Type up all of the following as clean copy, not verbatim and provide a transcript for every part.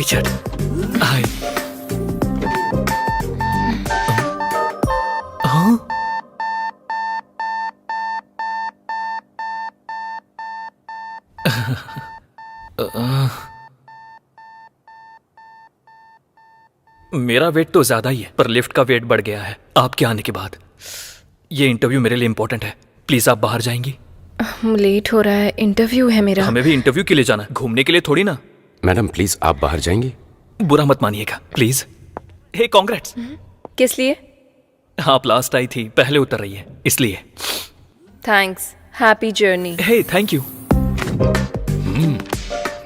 Richard. Hi. Huh? मेरा wait तो ज्यादा ही है, पर लिफ्ट का वेट बढ़ गया है आपके आने के बाद। ये इंटरव्यू मेरे लिए इंपॉर्टेंट है, प्लीज आप बाहर जाएंगी? लेट हो रहा है, इंटरव्यू है मेरा। हमें भी इंटरव्यू के लिए जाना, घूमने के लिए थोड़ी ना। मैडम प्लीज आप बाहर जाएंगी? बुरा मत मानिएगा प्लीज। Hey congrats. किस लिए? आप लास्ट आई थी, पहले उतर रही है इसलिए। Thanks, happy journey. Hey thank you.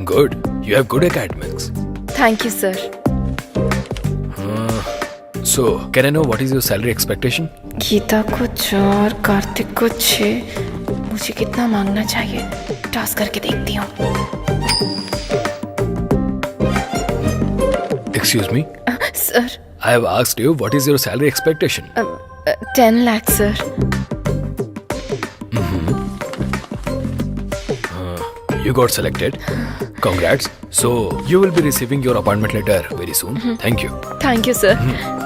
Good, you have good academics. Thank you sir. So, can I know what is your salary expectation? Geeta को 4, कार्तिक को 6। मुझे कितना मांगना चाहिए? टास्क करके देखती हूँ। Excuse me? Sir, I have asked you what is your salary expectation? 10 lakh sir. You got selected. Congrats. So, you will be receiving your appointment letter very soon. Thank you. Thank you sir.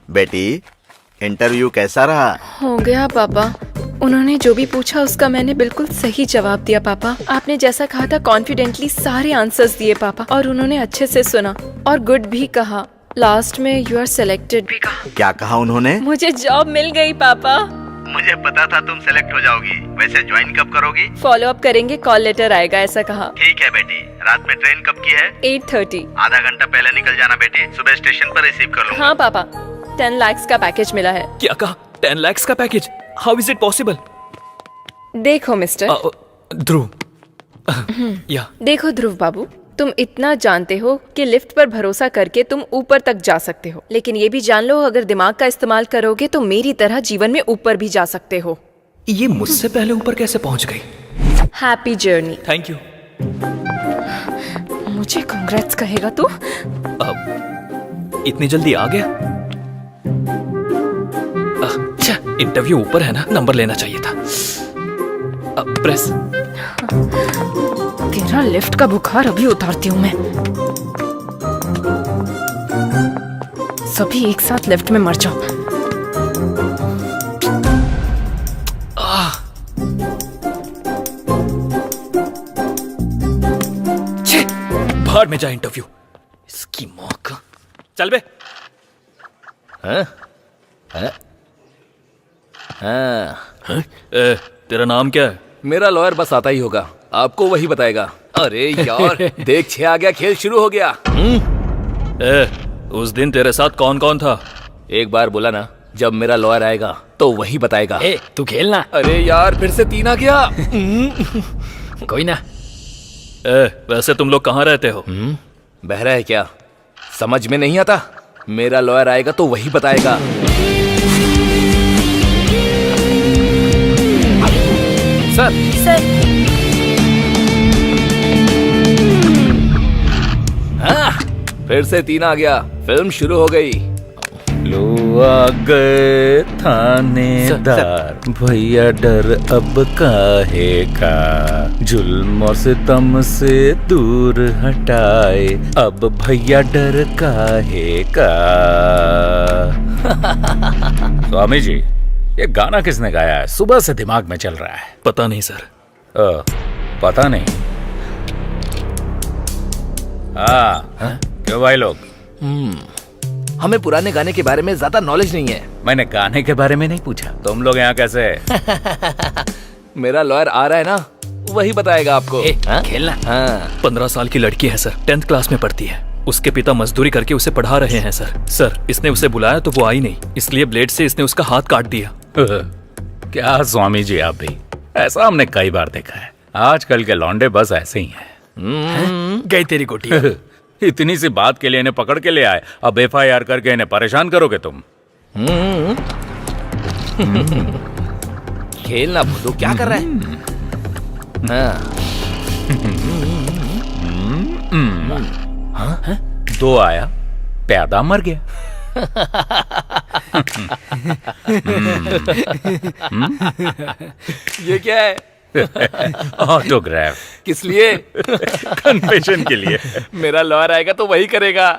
बेटी, interview कैसा रहा? हो गया पापा। उन्होंने जो भी पूछा उसका मैंने बिल्कुल सही जवाब दिया पापा। आपने जैसा कहा था कॉन्फिडेंटली सारे आंसर्स दिए पापा, और उन्होंने अच्छे से सुना और गुड भी कहा। लास्ट में यू आर सिलेक्टेड भी कहा। क्या कहा उन्होंने? मुझे जॉब मिल गई पापा। मुझे पता था तुम सेलेक्ट हो जाओगी। वैसे ज्वाइन कब करोगी? फॉलो अप करेंगे, कॉल लेटर आएगा ऐसा कहा। ठीक है बेटी। रात में ट्रेन कब की है? 8:30। आधा घंटा पहले निकल जाना बेटी, सुबह स्टेशन पर रिसीव कर लूंगा। हाँ पापा, 10 लाख का पैकेज मिला है। क्या कहा? 10 lakhs का package? How is it possible? देखो मिस्टर, ध्रुव। या देखो ध्रुव बाबू, तुम इतना जानते हो कि लिफ्ट पर भरोसा करके तुम ऊपर तक जा सकते हो, लेकिन ये भी जान लो अगर दिमाग का इस्तेमाल करोगे तो मेरी तरह जीवन में ऊपर भी जा सकते हो। ये मुझसे पहले ऊपर कैसे पहुंच गई? Happy journey. Thank you. मुझे कांग्रेट्स कहेगा तू? इतनी जल्दी आ गया? अच्छा, इंटरव्यू ऊपर है ना, नंबर लेना चाहिए था। प्रेस। तेरा लिफ्ट का बुखार अभी उतारती हूँ मैं। सभी एक साथ लिफ्ट में मर जाओ। बाहर में जा इंटरव्यू। इसकी मौका। चल बे। तेरा नाम क्या है? मेरा लॉयर बस आता ही होगा, आपको वही बताएगा। अरे यार देख 6 आ गया, खेल शुरू हो गया। उस दिन तेरे साथ कौन कौन था? एक बार बोला ना, जब मेरा लॉयर आएगा तो वही बताएगा। तू खेलना। अरे यार फिर से 3 आ गया। कोई ना। वैसे तुम लोग कहाँ रहते हो? बहरा है क्या? समझ में नहीं आता? मेरा लॉयर आएगा तो वही बताएगा। सर हाँ, फिर से 3 आ गया, फिल्म शुरू हो गई। लो आ गए थानेदार, भैया डर अब काहे का, जुल्म और सितम से दूर हटाए, अब भैया डर काहे का। स्वामी जी, ये गाना किसने गाया है? सुबह से दिमाग में चल रहा है। पता नहीं सर। पता नहीं? हाँ, क्यों भाई लोग? हमें पुराने गाने के बारे में ज्यादा नॉलेज नहीं है। मैंने गाने के बारे में नहीं पूछा। तुम लोग यहाँ कैसे? मेरा लॉयर आ रहा है ना, वही बताएगा आपको। खेलना। 15 साल की लड़की है सर, 10th क्लास में पढ़ती है। उसके पिता मजदूरी करके उसे पढ़ा रहे हैं सर। इसने उसे बुलाया तो वो आई नहीं, इसलिए ब्लेड से इसने उसका हाथ काट दिया। क्या स्वामी जी, आप भी? ऐसा हमने कई बार देखा है। आजकल के लौंडे बस ऐसे ही हैं। गई तेरी गोटी। इतनी सी बात के लिए इन्हें पकड़ के ले आए, अब FIR करके इन्हें परेशान करोगे तुम? खेलना भूलो, क्या कर रहा है? दो आया, प्यादा मर गया। ये क्या है? ऑटोग्राफ। किस लिए? कन्फेशन के लिए। मेरा लॉयर आएगा तो वही करेगा।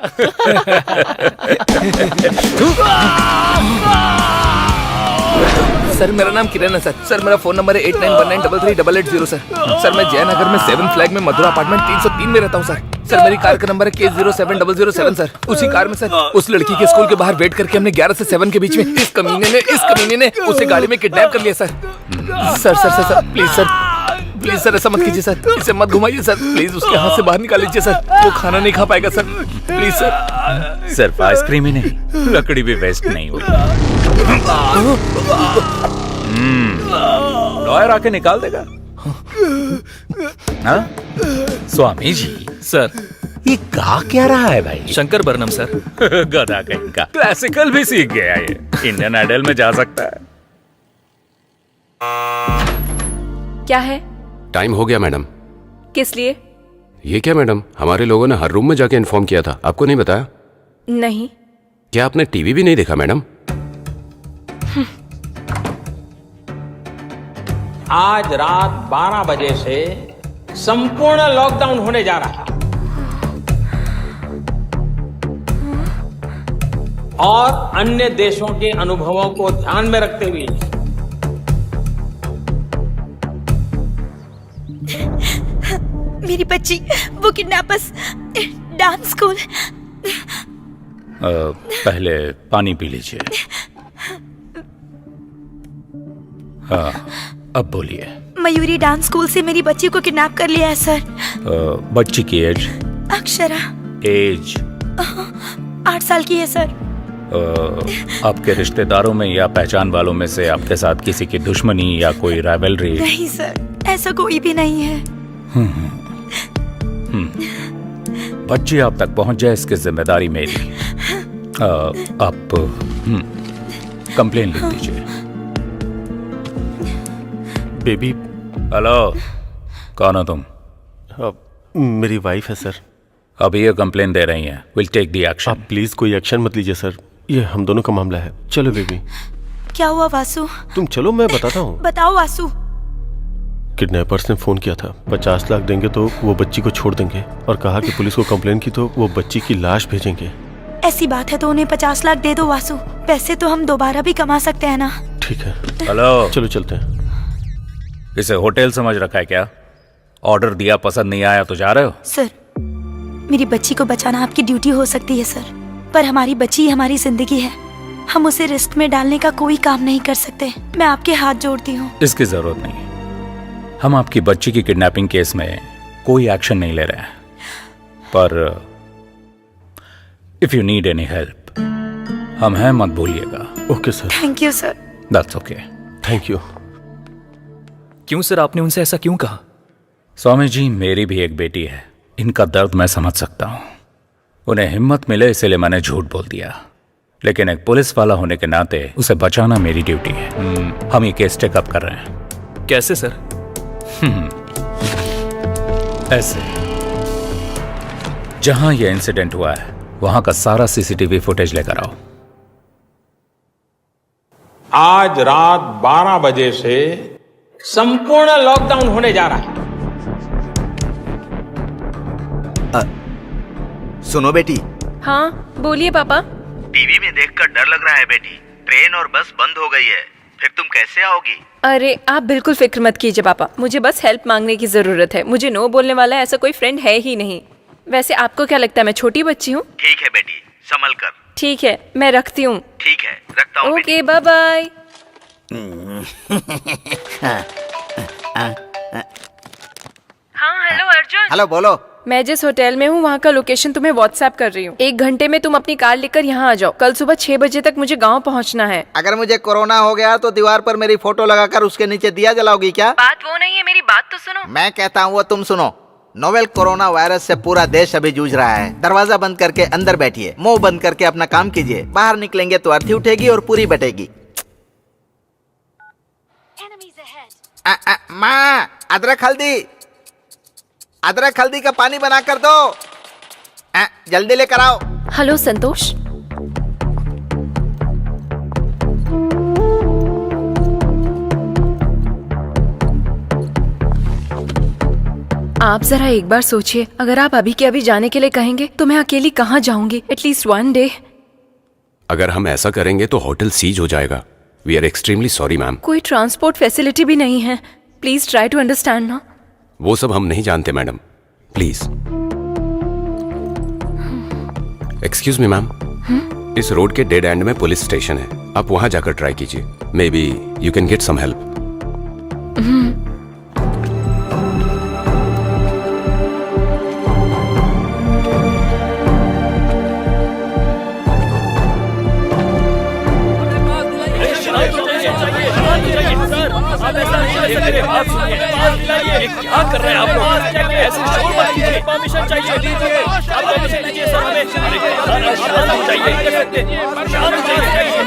सर मेरा नाम किरण है सर। सर मेरा फोन नंबर है 8919333880 सर। सर मैं जयनगर में 7 फ्लैग में मधुरा अपार्टमेंट 303 में रहता हूँ सर। सर मेरी कार का नंबर है K07007 सर। उसी कार में सर उस लड़की के स्कूल के बाहर वेट करके हमने 11 से 7 के बीच में इस कमीने ने उसे गाड़ी में किडनैप कर लिया sir. Sir sir sir sir please sir ऐसा मत कीजिए सर। इसे मत घुमाइए सर प्लीज। उसके हाथ से बाहर निकाल लीजिए सर। वो खाना नहीं खा पाएगा सर। Please sir. सिर्फ आइसक्रीम ही नहीं, लकड़ी भी वेस्ट नहीं हुई। लॉयर आके निकाल देगा। हाँ? स्वामी जी सर ये गा क्या रहा है भाई? शंकर बरनम सर। गधा कहीं का। क्लासिकल भी सीख गया ये। इंडियन आइडल में जा सकता है। क्या है? टाइम हो गया मैडम। किस लिए? ये क्या मैडम, हमारे लोगों ने हर रूम में जाके इन्फॉर्म किया था, आपको नहीं बताया? नहीं। क्या आपने टीवी भी नहीं देखा मैडम? आज रात 12 बजे से संपूर्ण लॉकडाउन होने जा रहा है और अन्य देशों के अनुभवों को ध्यान में रखते हुए मेरी बच्ची, वो किडनैपर्स डांस स्कूल। पहले पानी पी लीजिए। हाँ अब बोलिए। मयूरी डांस स्कूल से मेरी बच्ची को किडनैप कर लिया है सर। बच्ची की एज? अक्षरा। एज? 8 साल की है सर। आपके रिश्तेदारों में या पहचान वालों में से आपके साथ किसी की दुश्मनी या कोई राइवलरी? नहीं सर, ऐसा कोई भी नहीं है। बच्ची आप तक पहुंच जाए इसकी जिम्मेदारी मेरी। आप कंप्लेन लिख दीजिए। बेबी। हेलो, कौन हो तुम? मेरी वाइफ है सर। अभी ये कंप्लेन दे रही हैं। Will take the action. आप प्लीज कोई एक्शन मत लीजिए सर, ये हम दोनों का मामला है। चलो बेबी। क्या हुआ वासु? तुम चलो, मैं बताता हूँ। बताओ वासु। किडनैपर्स ने फोन किया था, 50 लाख देंगे तो वो बच्ची को छोड़ देंगे, और कहा कि पुलिस को कंप्लेन की तो वो बच्ची की लाश भेजेंगे। ऐसी बात है तो उन्हें 50 लाख दे दो वासु। पैसे तो हम दोबारा भी कमा सकते हैं ना। ठीक है। हेलो, चलो चलते हैं। इसे होटल समझ रखा है क्या? ऑर्डर दिया, पसंद नहीं आया तो जा रहे हो? सर, मेरी बच्ची को बचाना आपकी ड्यूटी हो सकती है सर, पर हमारी बच्ची हमारी जिंदगी है। हम उसे रिस्क में डालने का कोई काम नहीं कर सकते। मैं आपके हाथ जोड़ती हूँ। इसकी जरूरत नहीं। हम आपकी बच्ची की किडनैपिंग केस में कोई एक्शन नहीं ले रहे हैं, पर if you need any help हम हैं, मत भूलिएगा। Okay sir. Thank you sir. That's okay. Thank you. क्यों सर, आपने उनसे ऐसा क्यों कहा? स्वामी जी, मेरी भी एक बेटी है, इनका दर्द मैं समझ सकता हूँ। उन्हें हिम्मत मिले इसलिए मैंने झूठ बोल दिया, लेकिन एक पुलिस वाला होने के नाते उसे बचाना मेरी ड्यूटी है। हम ये केस टेकअप कर रहे हैं। कैसे सर? ऐसे, जहां यह इंसिडेंट हुआ है वहां का सारा सीसीटीवी फुटेज लेकर आओ। आज रात 12 बजे से संपूर्ण लॉकडाउन होने जा रहा है। सुनो बेटी। हाँ बोलिए पापा। टीवी में देखकर डर लग रहा है बेटी। ट्रेन और बस बंद हो गई है, फिर तुम कैसे आओगी? अरे आप बिल्कुल फिक्र मत कीजिए पापा, मुझे बस हेल्प मांगने की जरूरत है। मुझे नो बोलने वाला ऐसा कोई फ्रेंड है ही नहीं। वैसे आपको क्या लगता है मैं छोटी बच्ची हूँ? ठीक है बेटी, संभल कर। ठीक है, मैं रखती हूँ। ठीक है, रखता हूँ। Okay, bye bye. हाँ हेलो अर्जुन। हेलो, बोलो। मैं जिस होटल में हूँ वहाँ का लोकेशन तुम्हें व्हाट्सएप कर रही हूँ। 1 घंटे में तुम अपनी कार लेकर यहाँ आ जाओ। कल सुबह 6 बजे तक मुझे गाँव पहुँचना है। अगर मुझे कोरोना हो गया तो दीवार पर मेरी फोटो लगाकर उसके नीचे दिया जलाओगी क्या? बात वो नहीं है, मेरी बात तो सुनो। मैं कहता हूँ वो तुम सुनो। नोवेल कोरोना वायरस से पूरा देश अभी जूझ रहा है। दरवाजा बंद करके अंदर बैठिए, मुंह बंद करके अपना काम कीजिए। बाहर निकलेंगे तो अर्थी उठेगी और पूरी बटेगी। माँ, अदरक हल्दी का पानी बना कर दो। जल्दी लेकर आओ। हेलो संतोष, आप जरा एक बार सोचिए, अगर आप अभी के अभी जाने के लिए कहेंगे तो मैं अकेली कहाँ जाऊंगी? At least 1 day. अगर हम ऐसा करेंगे तो होटल सीज हो जाएगा। We are extremely sorry ma'am. कोई ट्रांसपोर्ट फैसिलिटी भी नहीं है। प्लीज ट्राई टू अंडरस्टैंड ना। वो सब हम नहीं जानते madam, please. Excuse me ma'am, इस रोड के डेड एंड में पुलिस स्टेशन है, आप वहां जाकर ट्राई कीजिए। Maybe you can get some help. क्या कर रहे हैं आप लोग? ऐसे शोर मत कीजिए। परमिशन चाहिए, दीजिए। आप परमिशन दीजिए सर हमें। शांत हो जाइए। शांत हो जाइए।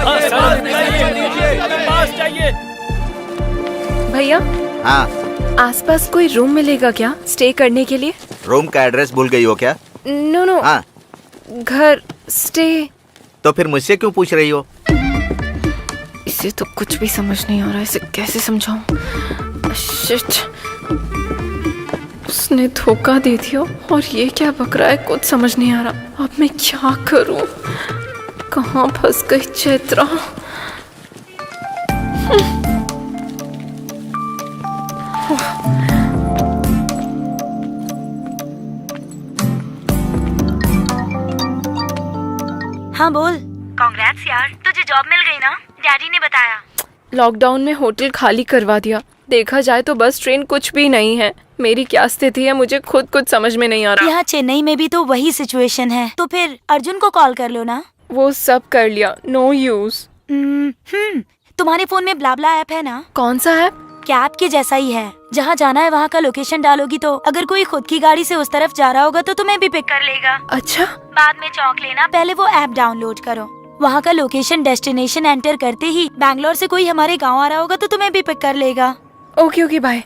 हाँ, शांत दीजिए। हमें पास चाहिए। भैया। हाँ। आसपास कोई रूम मिलेगा क्या स्टे करने के लिए? रूम का एड्रेस भूल गई हो क्या? नो। हाँ। घर स्टे। तो फिर मुझसे क्यों पूछ रही हो? इसे तो कुछ भी समझ नहीं आ रहा, इसे कैसे समझाऊं? शिट, उसने धोखा दे दिया और ये क्या बक रहा है, कुछ समझ नहीं आ रहा। अब मैं क्या करूं? कहाँ फंस गई चैत्रा? हाँ बोल। कांग्रेट्स यार, तुझे जॉब मिल गई ना? डैडी ने बताया। लॉकडाउन में होटल खाली करवा दिया। देखा जाए तो बस ट्रेन कुछ भी नहीं है। मेरी क्या स्थिति है मुझे खुद कुछ समझ में नहीं आ रहा। यहाँ चेन्नई में भी तो वही सिचुएशन है, तो फिर अर्जुन को कॉल कर लो ना। वो सब कर लिया, नो यूज। तुम्हारे फोन में ब्लाब्ला ऐप है ना? कौन सा ऐप? कैब के जैसा ही है। जहाँ जाना है वहाँ का लोकेशन डालोगी तो अगर कोई खुद की गाड़ी से उस तरफ जा रहा होगा तो तुम्हें भी पिक कर लेगा। अच्छा। बाद में चौंक लेना, पहले वो ऐप डाउनलोड करो। वहाँ का लोकेशन डेस्टिनेशन एंटर करते ही बैंगलोर से कोई हमारे गाँव आ रहा होगा तो तुम्हें भी पिक कर लेगा। Okay bye.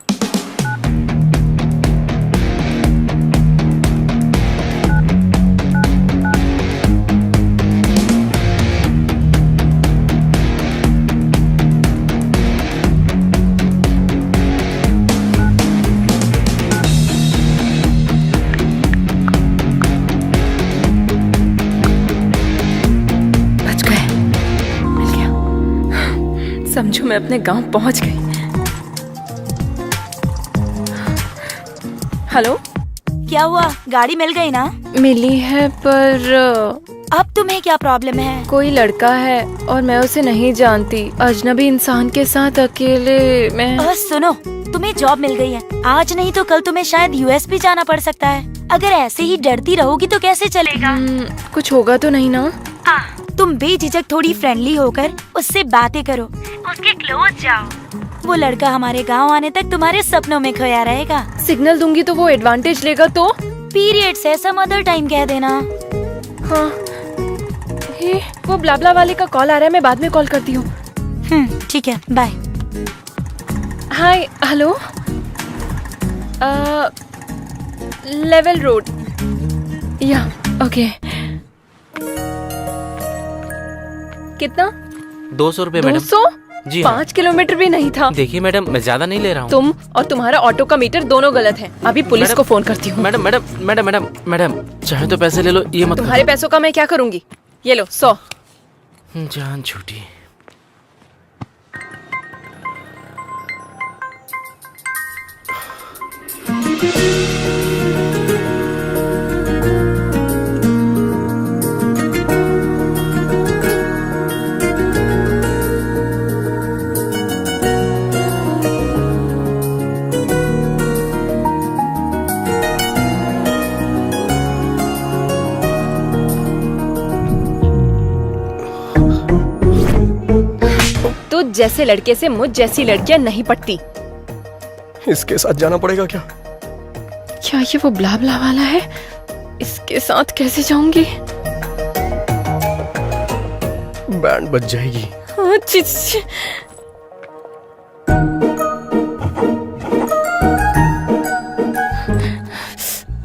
समझो मैं अपने गांव पहुंच गई। हेलो, क्या हुआ? गाड़ी मिल गई ना? मिली है पर अब तुम्हें क्या प्रॉब्लम है? कोई लड़का है और मैं उसे नहीं जानती। अजनबी इंसान के साथ अकेले मैं। सुनो, तुम्हें जॉब मिल गई है। आज नहीं तो कल तुम्हें शायद यूएस भी जाना पड़ सकता है। अगर ऐसे ही डरती रहोगी तो कैसे चलेगा? कुछ होगा तो नहीं ना? तुम बेझिझक थोड़ी फ्रेंडली होकर उससे बातें करो, उसके क्लोज जाओ। वो लड़का हमारे गांव आने तक तुम्हारे सपनों में खोया रहेगा। सिग्नल दूंगी तो वो एडवांटेज लेगा तो? पीरियड्स है, सम अदर टाइम कह देना। हाँ। वो ब्लाब्ला वाले का कॉल आ रहा है, मैं बाद में कॉल करती हूँ। ठीक है, बाय। हाय, हेलो। Level road. या ओके। कितना? 200 रुपए मैडम। 200? जी 5 किलोमीटर भी नहीं था। देखिए मैडम, मैं ज्यादा नहीं ले रहा हूँ। तुम और तुम्हारा ऑटो का मीटर दोनों गलत है। अभी पुलिस को फोन करती हूँ। Madam madam madam madam madam चाहे तो पैसे ले लो, ये मत। तुम्हारे पैसों का मैं क्या करूँगी? ये लो 100। जान छूटी। जैसे लड़के से मुझ जैसी लड़कियां नहीं पटती। इसके साथ जाना पड़ेगा क्या? क्या ये वो ब्लाब्ला वाला है? इसके साथ कैसे जाऊंगी? बैंड बज जाएगी।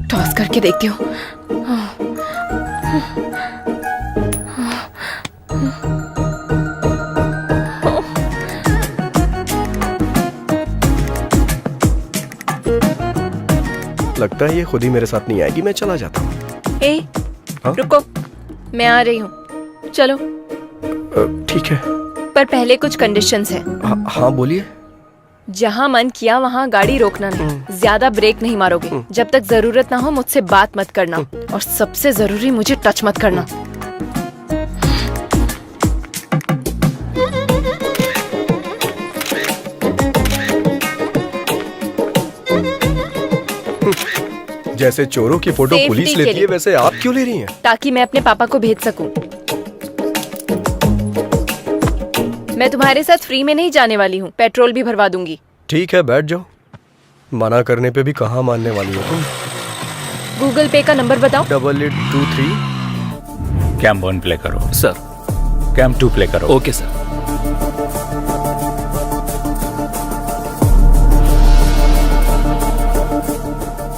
टॉस करके देखती हूँ। लगता है ये खुद ही मेरे साथ नहीं आएगी, मैं चला जाता हूँ। ए, रुको, मैं आ रही हूँ, चलो। ठीक है, पर पहले कुछ कंडीशंस है। हाँ बोलिए। जहाँ मन किया वहाँ गाड़ी रोकना नहीं, ज्यादा ब्रेक नहीं मारोगे, जब तक जरूरत ना हो मुझसे बात मत करना, और सबसे जरूरी मुझे टच मत करना। जैसे चोरों की फोटो Safety पुलिस के लेती है, लिए। वैसे आप क्यों ले रही हैं? ताकि मैं अपने पापा को भेज सकूं। मैं तुम्हारे साथ फ्री में नहीं जाने वाली हूँ, पेट्रोल भी भरवा दूंगी। ठीक है, बैठ जाओ। मना करने पे भी कहाँ मानने वाली हो तुम? गूगल पे का नंबर बताओ। 8823। कैम 1 प्ले करो। सर। कैम 2 प्ले करो। Okay sir.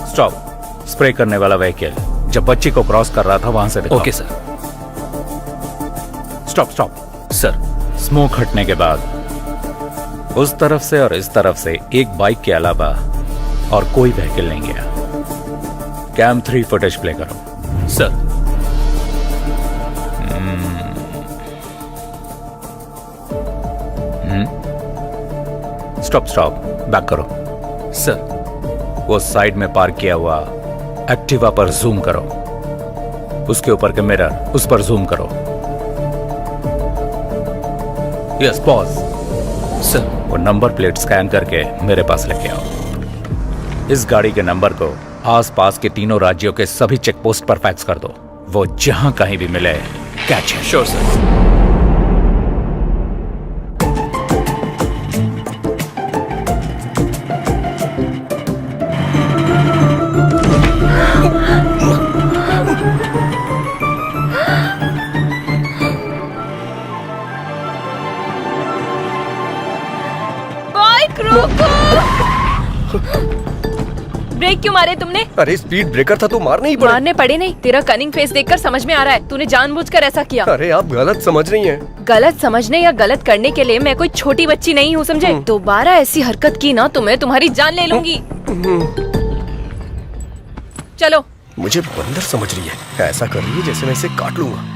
स्टॉप। स्प्रे करने वाला व्हीकल जब बच्ची को क्रॉस कर रहा था वहां से दिखाओ। Okay sir. Stop stop. Sir. Smoke हटने के बाद उस तरफ से और इस तरफ से एक बाइक के अलावा और कोई व्हीकल नहीं गया। कैम 3 फुटेज प्ले करो। सर। स्टॉप स्टॉप, बैक करो। सर। वो साइड में पार्क किया हुआ एक्टिवा पर जूम करो, उसके ऊपर के मिरर उस पर जूम करो। Yes, pause. सर। वो नंबर प्लेट स्कैन करके मेरे पास लेके आओ। इस गाड़ी के नंबर को आसपास के तीनों राज्यों के सभी चेक पोस्ट पर फैक्स कर दो। वो जहां कहीं भी मिले कैच है। Sure sir. बाइक रोको! ब्रेक क्यों मारे तुमने? अरे स्पीड ब्रेकर था तो मारने ही पड़े। मारने पड़े नहीं, तेरा कनिंग फेस देखकर समझ में आ रहा है तूने जानबूझकर ऐसा किया। अरे आप गलत समझ रही हैं। गलत समझने या गलत करने के लिए मैं कोई छोटी बच्ची नहीं हूँ, समझे? दोबारा ऐसी हरकत की ना तो मैं तुम्हारी जान ले लूंगी। चलो। मुझे बंदर समझ रही है, ऐसा कर रही है जैसे मैं इसे काट लूंगा।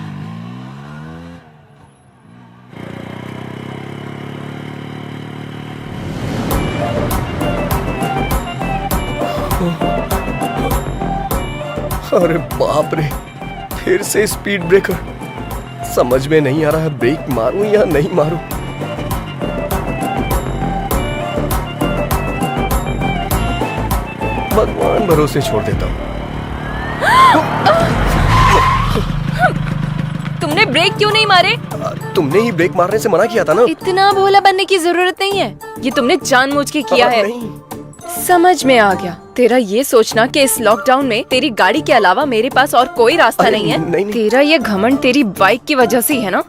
अरे बाप रे, फिर से स्पीड ब्रेकर। समझ में नहीं आ रहा है ब्रेक मारूं या नहीं मारूं। भगवान भरोसे छोड़ देता हूं। तुमने ब्रेक क्यों नहीं मारे? तुमने ही ब्रेक मारने से मना किया था ना। इतना भोला बनने की जरूरत नहीं है, ये तुमने जानबूझ के किया है। नहीं। समझ में आ गया। तेरा ये सोचना कि इस लॉकडाउन में तेरी गाड़ी के अलावा मेरे पास और कोई रास्ता नहीं है। नहीं। तेरा ये घमंड तेरी बाइक की वजह से ही है ना।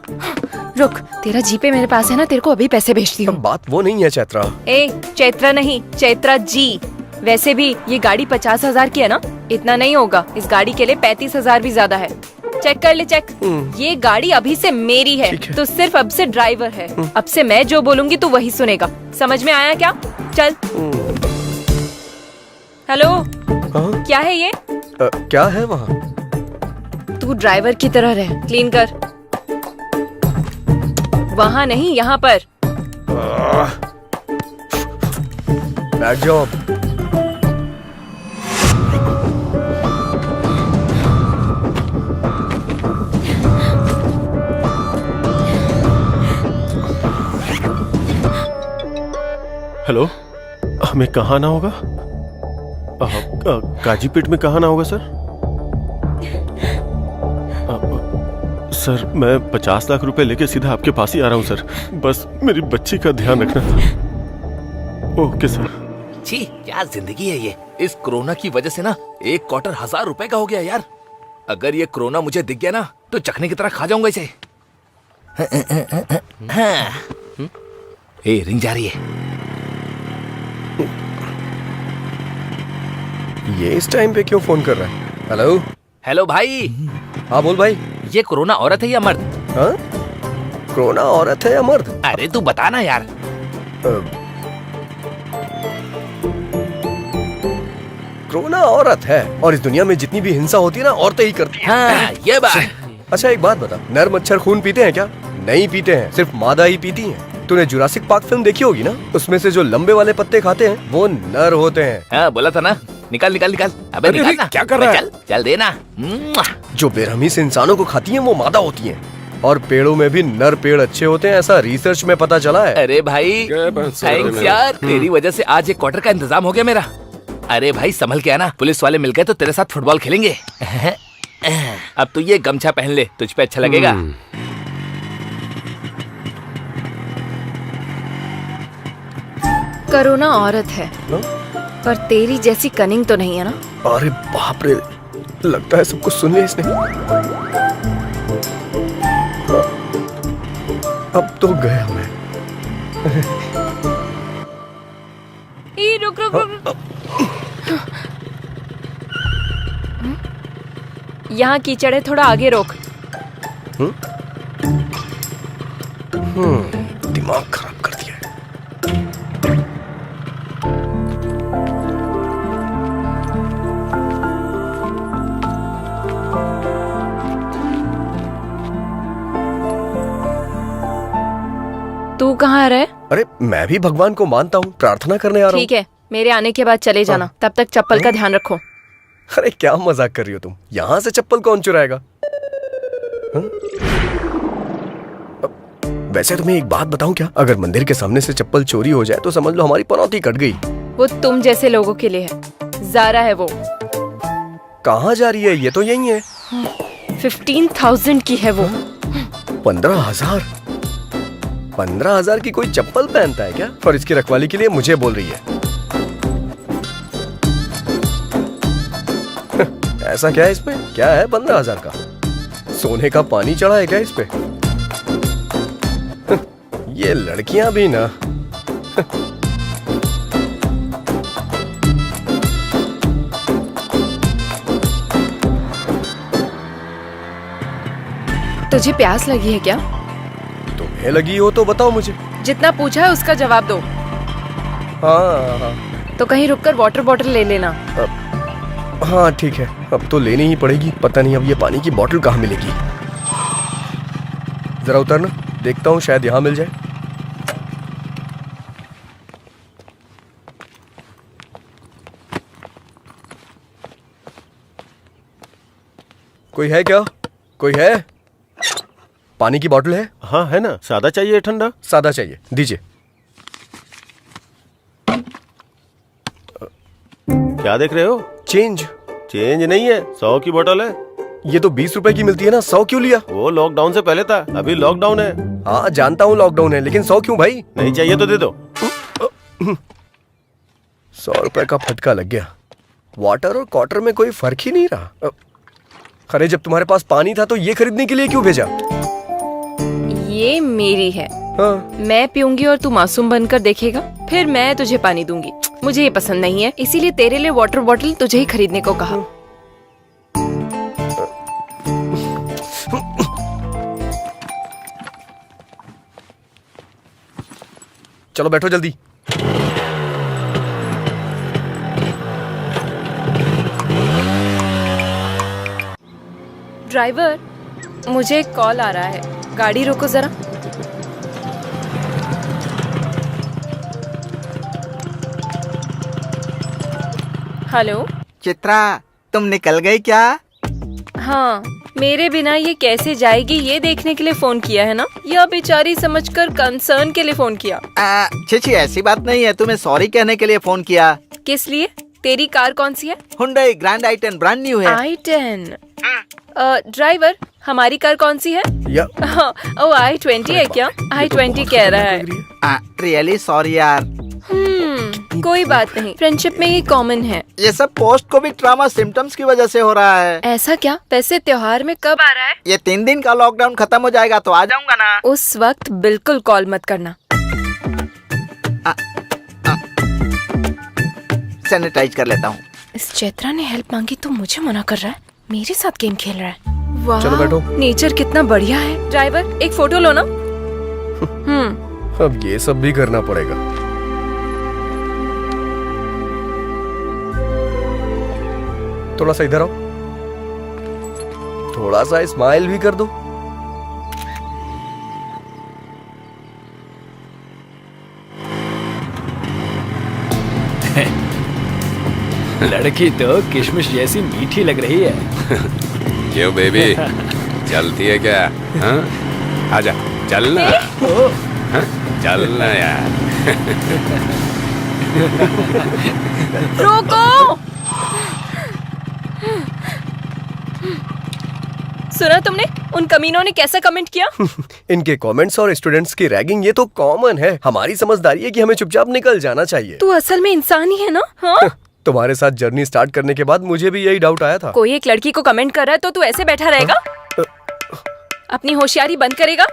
रुक, तेरा जीपे मेरे पास है ना, तेरे को अभी पैसे भेजती हूँ। बात वो नहीं है चैत्रा। ए, चैत्रा नहीं, चैत्रा जी। वैसे भी ये गाड़ी 50,000 की है ना, इतना नहीं होगा। इस गाड़ी के लिए 35,000 भी ज्यादा है। चेक कर ले, चेक। ये गाड़ी अभी से मेरी है, तो सिर्फ अब से ड्राइवर है। अब से मैं जो बोलूंगी तू वही सुनेगा। समझ में आया क्या? चल। हेलो। क्या है ये? क्या है वहाँ? तू ड्राइवर की तरह रह, क्लीन कर। वहाँ नहीं, यहाँ पर। Bad job. हेलो, हमें कहाँ आना होगा? काजीपेट में कहाँ आना होगा सर? सर मैं 50 लाख रुपए लेके सीधा आपके पास ही आ रहा हूँ सर। बस मेरी बच्ची का ध्यान रखना था। Okay sir. छी, क्या जिंदगी है ये। इस कोरोना की वजह से ना 1 क्वार्टर 1000 रुपए का हो गया यार। अगर ये कोरोना मुझे दिख गया ना तो चखने की तरह खा जाऊंगा इसे। ए, रिंग जा रही है। ये इस टाइम पे क्यों फोन कर रहा है? हेलो। हेलो भाई। हाँ बोल भाई। ये कोरोना औरत है या मर्द? हाँ? कोरोना औरत है या मर्द? अरे तू बता ना यार। रोना औरत है, और इस दुनिया में जितनी भी हिंसा होती है ना, औरतें ही करती हैं। हाँ, ये बात। अच्छा एक बात बता, नर मच्छर खून पीते हैं क्या? नहीं पीते हैं, सिर्फ मादा ही पीती हैं। तूने जुरासिक पार्क फिल्म देखी होगी ना, उसमें से जो लंबे वाले पत्ते खाते हैं वो नर होते हैं। हाँ, बोला था ना, निकाल निकाल निकाल। अबे अरे, निकाल ना। क्या कर रहा है? चल चल देना। जो बेरहमी से इंसानों को खाती हैं वो मादा होती हैं, और पेड़ों में भी नर पेड़ अच्छे होते हैं, ऐसा रिसर्च में पता चला है। अरे भाई थैंक्स यार, तेरी वजह से आज एक क्वार्टर का इंतजाम हो गया मेरा। अरे भाई संभल के आना, पुलिस वाले मिल गए तो तेरे साथ फुटबॉल खेलेंगे। अब तू ये गमछा पहन ले, तुझ पे अच्छा लगेगा। करुणा औरत है, पर तेरी जैसी कनिंग तो नहीं है ना? अरे बाप रे, लगता है सब कुछ सुन लिया इसने। अब तो गया मैं। रुक रुक रुक। यहाँ कीचड़ है, थोड़ा आगे रोक। दिमाग खराब कर दिया है। तू कहाँ रहे? अरे मैं भी भगवान को मानता हूँ, प्रार्थना करने आ रहा हूँ। ठीक है, मेरे आने के बाद चले जाना। तब तक चप्पल का ध्यान रखो। अरे क्या मजाक कर रही हो तुम? यहाँ से चप्पल कौन चुराएगा? वैसे तुम्हें एक बात बताऊं क्या? अगर मंदिर के सामने से चप्पल चोरी हो जाए तो समझ लो हमारी पनौती कट गई। वो तुम जैसे लोगों के लिए है। ज़ारा है वो। कहाँ जा रही है? ये तो यही है। 15,000 की है वो। 15,000? 15,000 की कोई चप्पल पहनता है क्या? और इसकी रखवाली के लिए मुझे बोल रही है। ऐसा क्या है इसमें? क्या है 15,000 का? सोने का पानी चढ़ा है क्या इस पे? ये लड़कियां भी ना। तुझे प्यास लगी है क्या? तुम्हें लगी हो तो बताओ मुझे। जितना पूछा है उसका जवाब दो। हाँ। तो कहीं रुककर वाटर बॉटल ले लेना। हाँ ठीक है, अब तो लेनी ही पड़ेगी। पता नहीं अब ये पानी की बोतल कहाँ मिलेगी। जरा उतरना, देखता हूँ शायद यहाँ मिल जाए। कोई है क्या? कोई है? पानी की बोतल है? हाँ है ना। सादा चाहिए ठंडा? सादा चाहिए, दीजिए। क्या देख रहे हो? चेंज। चेंज नहीं है, 100 की बोतल है। ये तो 20 रुपए की मिलती है ना, 100 क्यों लिया? वो लॉकडाउन से पहले था, अभी लॉकडाउन है। हाँ जानता हूँ लॉकडाउन है, लेकिन 100 क्यों भाई? नहीं चाहिए तो दे दो। 100 रुपए का फटका लग गया। वाटर और क्वार्टर में कोई फर्क ही नहीं रहा। अरे जब तुम्हारे पास पानी था तो ये खरीदने के लिए क्यों भेजा? ये मेरी है। हाँ। मैं पीऊंगी और तू मासूम बनकर देखेगा, फिर मैं तुझे पानी दूंगी। मुझे ये पसंद नहीं है, इसीलिए तेरे लिए वाटर बॉटल तुझे ही खरीदने को कहा। चलो बैठो जल्दी। ड्राइवर, मुझे एक कॉल आ रहा है, गाड़ी रोको जरा। हेलो चित्रा, तुम निकल गई क्या? हाँ, मेरे बिना ये कैसे जाएगी ये देखने के लिए फोन किया है ना? यह बेचारी समझकर कंसर्न के लिए फोन किया। छी ऐसी बात नहीं है, तुम्हें सॉरी कहने के लिए फोन किया। किस लिए? तेरी कार कौन सी है? Hyundai grand i10 brand new है। i10। ड्राइवर, हमारी कार कौन सी है? ओ i20 है क्या? i20 कह रहा है। रियली सॉरी यार। कोई बात नहीं, फ्रेंडशिप में ये कॉमन है। ये सब पोस्ट कोविड ट्रॉमा सिम्टम्स की वजह से हो रहा है। ऐसा क्या? वैसे त्योहार में कब आ रहा है? ये 3 दिन का लॉकडाउन खत्म हो जाएगा तो आ जाऊंगा ना। उस वक्त बिल्कुल कॉल मत करना। सैनिटाइज कर लेता हूँ। इस चैत्रा ने हेल्प मांगी तो मुझे मना कर रहा है। मेरे साथ गेम खेल रहा है। वाह, चलो बैठो। नेचर कितना बढ़िया है। ड्राइवर, एक फोटो लो ना। अब ये सब भी करना पड़ेगा। थोड़ा सा इधर आओ, थोड़ा सा स्माइल भी कर दो। लड़की तो किशमिश जैसी मीठी लग रही है। क्यों बेबी, चलती है क्या? हाँ? आजा, चलना। हाँ? चलना यार। रोको! सुना तुमने उन कमीनों ने कैसा कमेंट किया? इनके कमेंट्स और स्टूडेंट्स की रैगिंग ये तो कॉमन है। हमारी समझदारी है कि हमें चुपचाप निकल जाना चाहिए। तू असल में इंसान ही है ना? हाँ? तुम्हारे साथ जर्नी स्टार्ट करने के बाद मुझे भी यही डाउट आया था। कोई एक लड़की को कमेंट कर रहा है तो तू ऐसे बैठा रहेगा? अपनी होशियारी बंद करेगा?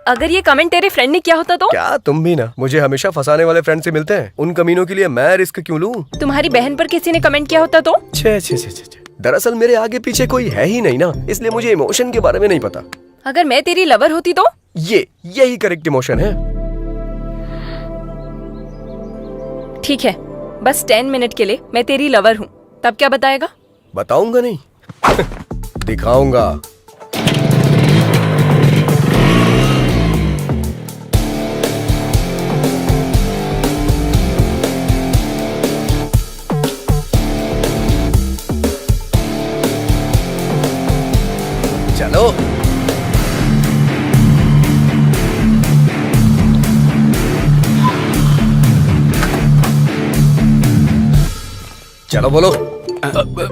अगर ये कमेंट तेरे फ्रेंड ने किया होता तो? क्या तुम भी ना मुझे हमेशा फंसाने वाले फ्रेंड से मिलते हैं। उन कमीनों के लिए मैं रिस्क क्यों लूं? तुम्हारी बहन पर किसी ने कमेंट किया होता तो? छे छे छे छे। दरअसल मेरे आगे पीछे कोई है ही नहीं ना, इसलिए मुझे इमोशन के बारे में नहीं पता। अगर मैं तेरी लवर होती तो? यही करेक्ट इमोशन है। ठीक है, बस 10 मिनट के लिए मैं तेरी लवर हूँ, तब क्या बताएगा? बताऊंगा नहीं दिखाऊंगा। चलो चलो बोलो।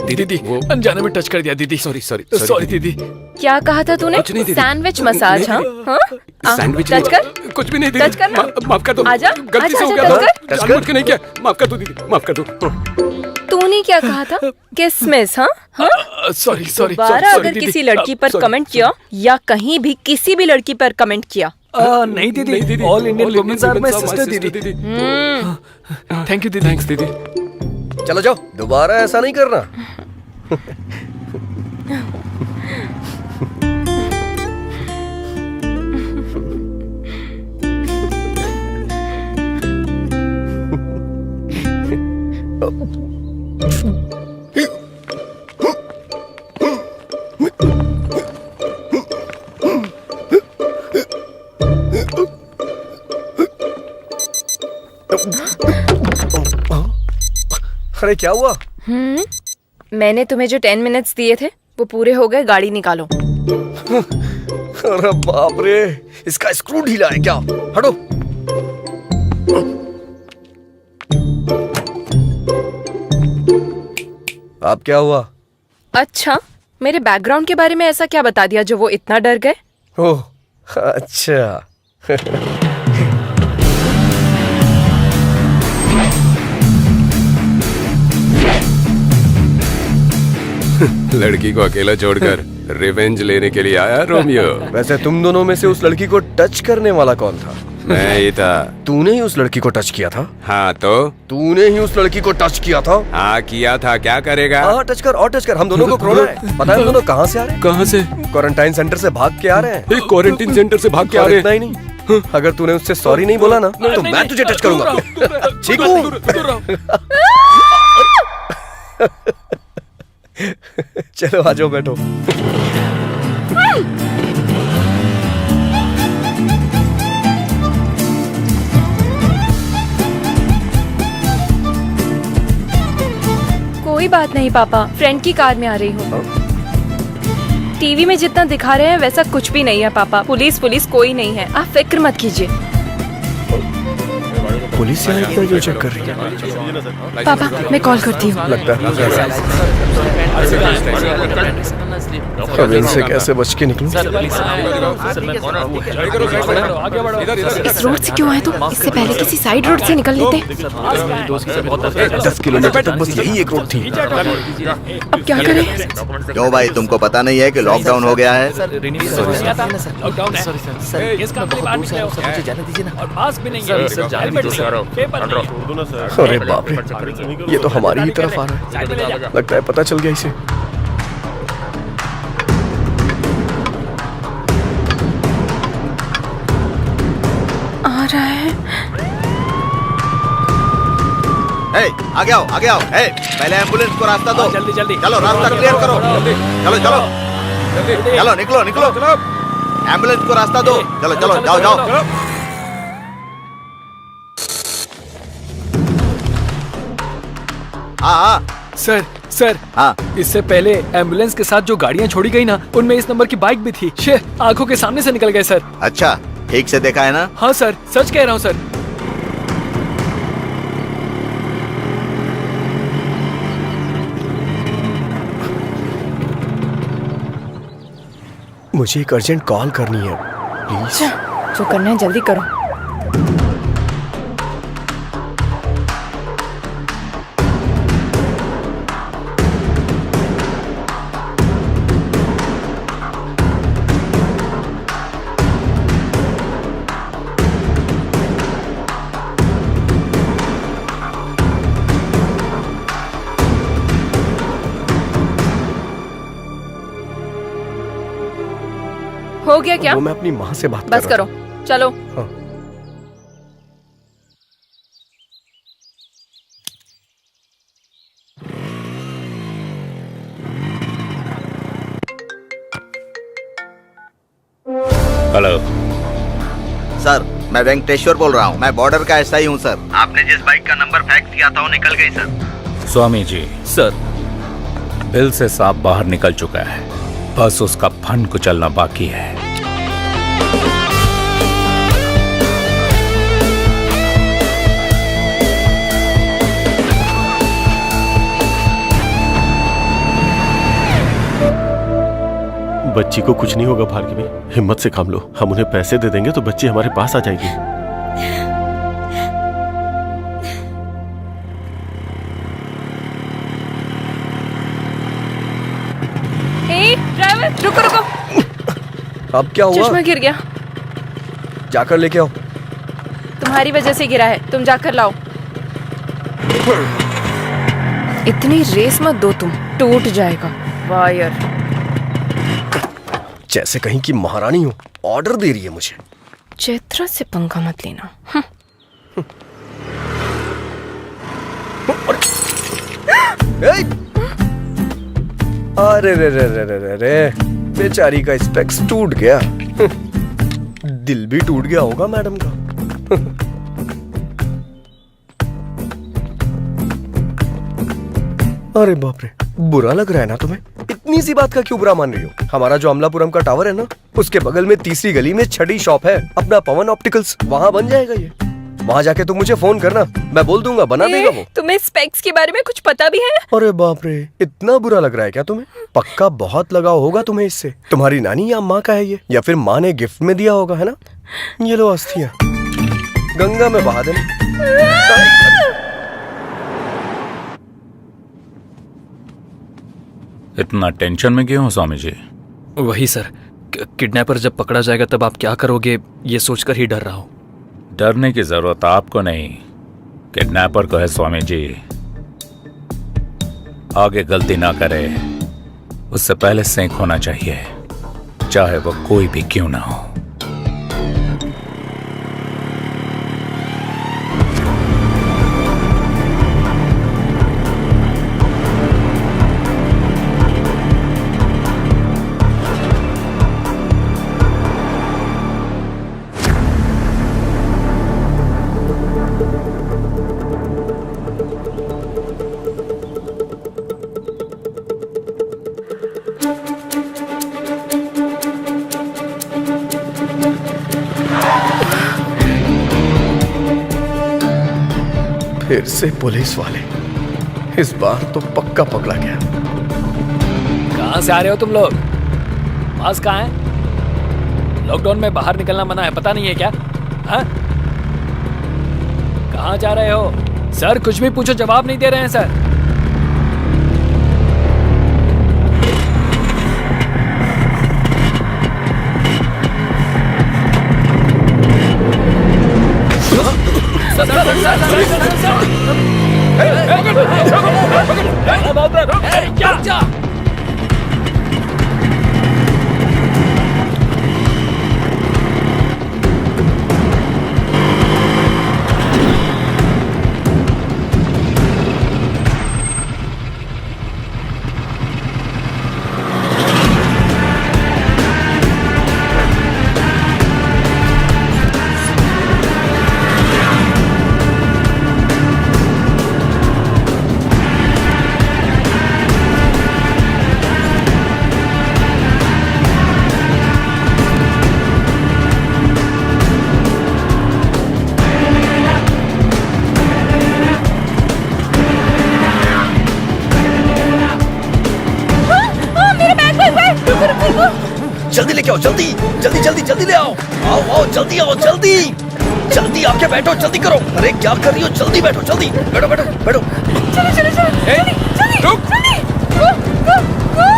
दीदी अनजाने में टच कर दिया दीदी। सॉरी दीदी। क्या कहा था तूने? Sandwich massage? हाँ, सैंडविच टच कर। कुछ भी नहीं टच दीदी, कर। माफ कर दो। आजा, गलती से हो आजा, गया। टच कर। जानबूझ के नहीं किया, माफ कर दो दीदी, माफ कर दो। तूने क्या कहा था? किसमिस? हाँ? सॉरी दोबारा अगर किसी लड़की पर कमेंट किया या कहीं भी किसी भी लड़की पर कमेंट किया? नहीं दीदी, all Indian womens are my sister दीदी। थैंक यू दीदी। थैंक्स दीदी। चलो जाओ, दोबारा ऐसा नहीं करना। अरे क्या हुआ? मैंने तुम्हें जो 10 मिनट्स दिए थे वो पूरे हो गए, गाड़ी निकालो। अरे बाप रे, इसका स्क्रू ढीला है क्या? हटो। अब क्या हुआ? अच्छा, मेरे बैकग्राउंड के बारे में ऐसा क्या बता दिया जो वो इतना डर गए? ओह अच्छा। लड़की को अकेला छोड़कर रिवेंज लेने के लिए आया रोमियो। वैसे तुम दोनों में से उस लड़की को टच करने वाला कौन था? मैं ही था। तूने ही उस लड़की को टच किया था? हाँ तो? तूने ही उस लड़की को टच किया था? हाँ किया था, क्या करेगा? हाँ टच कर और टच कर। हम दोनों को कोरोना है। पता है हम दोनों कहाँ से आ रहे हैं? कहाँ से? क्वारंटाइन सेंटर से भाग के आ रहे हैं। क्वारंटाइन सेंटर से भाग के आ रहे हैं? इतना ही नहीं, अगर तूने उससे सॉरी नहीं बोला ना तो मैं तुझे टच करूंगा। ठीक हूँ? चलो आ जाओ, बैठो। कोई बात नहीं पापा, फ्रेंड की कार में आ रही हूँ। टीवी में जितना दिखा रहे हैं वैसा कुछ भी नहीं है पापा। पुलिस कोई नहीं है, आप फिक्र मत कीजिए। पुलिस यहाँ इतना जो चेक कर रही है? पापा मैं कॉल करती हूँ। लगता है अब इनसे कैसे बच के निकलूं? इस रोड से क्यों आए तुम? इससे पहले किसी साइड रोड से निकल लेते। 10 किलोमीटर तक बस यही एक रोड थी। अब क्या करें? क्यों भाई, तुमको पता नहीं है कि लॉकडाउन हो गया है? अरे बाप रे, ये तो हमारी ही तरफ आ रहा है। लगता है पता चल गया इसे। आ रहा है। आगे आओ आगे आओ। पहले एम्बुलेंस को रास्ता दो। जल्दी जल्दी चलो रास्ता क्लियर करो। चलो चलो चलो निकलो निकलो। एम्बुलेंस को रास्ता दो। चलो चलो जाओ जाओ। हाँ हाँ सर सर, हाँ इससे पहले एम्बुलेंस के साथ जो गाड़ियाँ छोड़ी गई ना, उनमें इस नंबर की बाइक भी थी। शे, आंखों के सामने से निकल गए सर। अच्छा ठीक से देखा है ना? हाँ सर, सच कह रहा हूँ सर। मुझे एक अर्जेंट कॉल करनी है प्लीज। जो करना है जल्दी करो। हो गया क्या? वो मैं अपनी माँ से बात बस कर रहा करो, चलो। हाँ। हेलो सर, मैं वेंकटेश्वर बोल रहा हूँ। मैं बॉर्डर का एसआई हूँ सर। आपने जिस बाइक का नंबर फैक्स किया था वो निकल गई sir. Swami ji, sir bill से सांप बाहर निकल चुका है, बस उसका फन कुचलना बाकी है। बच्ची को कुछ नहीं होगा भार्गवी, हिम्मत से काम लो। हम उन्हें पैसे दे देंगे तो बच्ची हमारे पास आ जाएगी। ड्राइवर रुको रुको। अब क्या हुआ? चश्मा गिर गया। जाकर लेके आओ। तुम्हारी वजह से गिरा है, तुम जाकर लाओ। इतनी रेस मत दो तुम, टूट जाएगा वायर। जैसे कहीं की महारानी हो, ऑर्डर दे रही है मुझे। चैत्रा से पंगा मत लेना। अरे रे रे रे रे रे रे, बेचारी का स्पेक्स टूट गया। दिल भी टूट गया होगा मैडम का। अरे बाप रे, बुरा लग रहा है ना तुम्हें? इतनी सी बात का क्यों बुरा मान रही हो? हमारा जो अमलापुरम का टावर है ना, उसके बगल में तीसरी गली में छठी शॉप है अपना पवन ऑप्टिकल्स, वहाँ बन जाएगा ये। वहाँ जाके तुम मुझे फोन करना, मैं बोल दूंगा, बना देगा वो। तुम्हें स्पेक्स के बारे में कुछ पता भी है? अरे बाप रे, इतना बुरा लग रहा है क्या तुम्हें? पक्का बहुत लगाव होगा तुम्हें इससे। तुम्हारी नानी या माँ का है ये, या फिर माँ ने गिफ्ट में दिया होगा, है ना? ये लो अस्थियाँ, गंगा में बहा देना। इतना टेंशन में क्यों हो स्वामी जी? वही सर, किडनैपर जब पकड़ा जाएगा तब आप क्या करोगे, ये सोचकर ही डर रहा हूँ। डरने की जरूरत आपको नहीं, किडनैपर को है स्वामी जी। आगे गलती ना करे उससे पहले सेंक होना चाहिए, चाहे वो कोई भी क्यों ना हो। फिर से पुलिस वाले, इस बार तो पक्का पकड़ा गया। कहाँ से आ रहे हो तुम लोग? पास कहाँ है? लॉकडाउन में बाहर निकलना मना है, पता नहीं है क्या? हाँ? कहाँ जा रहे हो? सर कुछ भी पूछो जवाब नहीं दे रहे हैं सर। लेके आओ, जल्दी जल्दी जल्दी जल्दी ले आओ। आओ आओ जल्दी आओ, जल्दी जल्दी आके बैठो, जल्दी करो। अरे क्या कर रही हो, जल्दी बैठो, जल्दी बैठो बैठो बैठो। चलो चलो चलो जल्दी जल्दी रुक। जल्दी गो गो गो।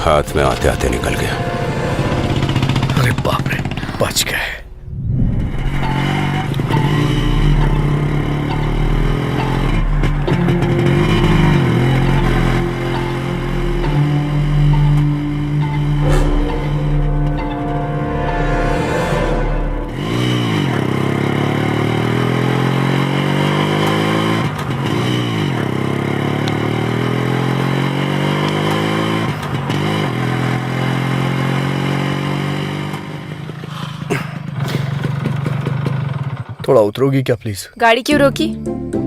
हाथ में आते आते निकल गया। अरे बाप रे, बच गए। थोड़ा उतरोगी क्या प्लीज? गाड़ी क्यों रोकी?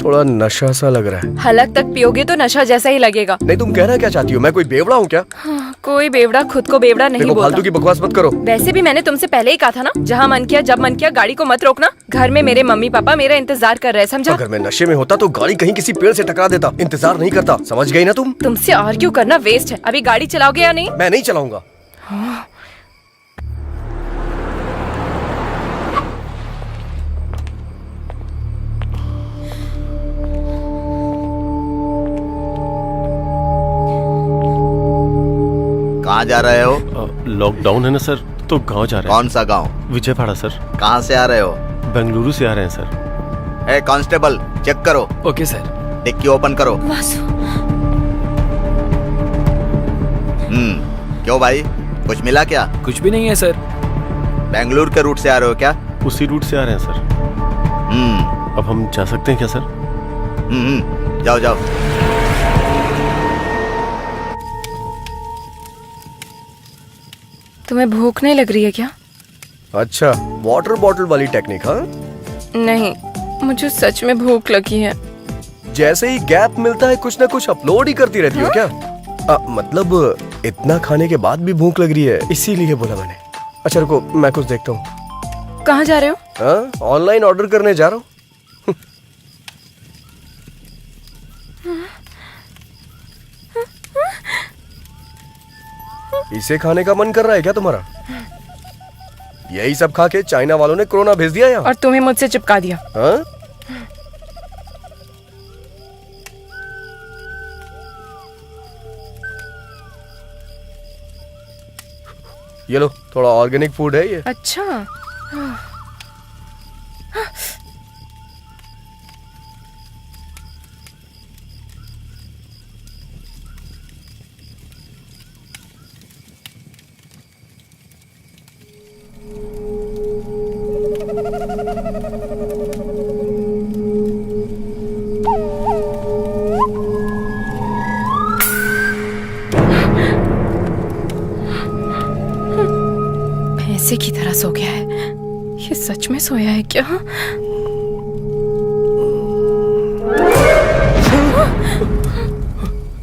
थोड़ा नशा सा लग रहा है। हलक तक पियोगे तो नशा जैसा ही लगेगा। नहीं, तुम कहना क्या चाहती हो? मैं कोई बेवड़ा हूँ क्या? हाँ, कोई बेवड़ा खुद को बेवड़ा नहीं देखो, बोलता। फालतू की बकवास मत करो। वैसे भी मैंने तुमसे पहले ही कहा था ना, जहाँ मन किया जब मन किया गाड़ी को मत रोकना। घर में मेरे मम्मी पापा मेरा इंतजार कर रहे हैं, समझा? अगर मैं नशे में होता तो गाड़ी कहीं किसी पेड़ से टकरा देता, इंतजार नहीं करता। समझ गई ना तुम? तुमसे आर्ग्यू करना वेस्ट है। अभी गाड़ी चलाओगे या नहीं? मैं नहीं चलाऊंगा। कहाँ जा रहे हो? लॉकडाउन है ना सर, तो गांव जा रहे हैं। कौन सा गांव? विजयवाड़ा सर। कहाँ से आ रहे हो? बेंगलुरु से आ रहे हैं सर। ए कांस्टेबल, चेक करो। Okay sir. डिक्की ओपन करो। क्यों भाई, कुछ मिला क्या? कुछ भी नहीं है सर। बेंगलुरु के रूट से आ रहे हो क्या? उसी रूट से आ रहे हैं सर। अब हम जा सकते हैं क्या सर? जाओ जाओ। तुम्हें भूख नहीं लग रही है क्या? अच्छा, वाटर बॉटल वाली टेक्निक? हाँ नहीं, मुझे सच में भूख लगी है। जैसे ही गैप मिलता है कुछ ना कुछ अपलोड ही करती रहती हो क्या? मतलब इतना खाने के बाद भी भूख लग रही है, इसीलिए बोला मैंने। अच्छा रुको, मैं कुछ देखता हूँ। कहाँ जा रहे हो? हाँ, ऑनलाइन ऑर्डर करने जा रहा हूँ। इसे खाने का मन कर रहा है क्या तुम्हारा? यही सब खा के चाइना वालों ने कोरोना भेज दिया यहाँ। और तुम्हें मुझसे चिपका दिया। हाँ? ये लो, थोड़ा ऑर्गेनिक फूड है ये। अच्छा। भैंसे की तरह सो गया है। ये सच में सोया है क्या?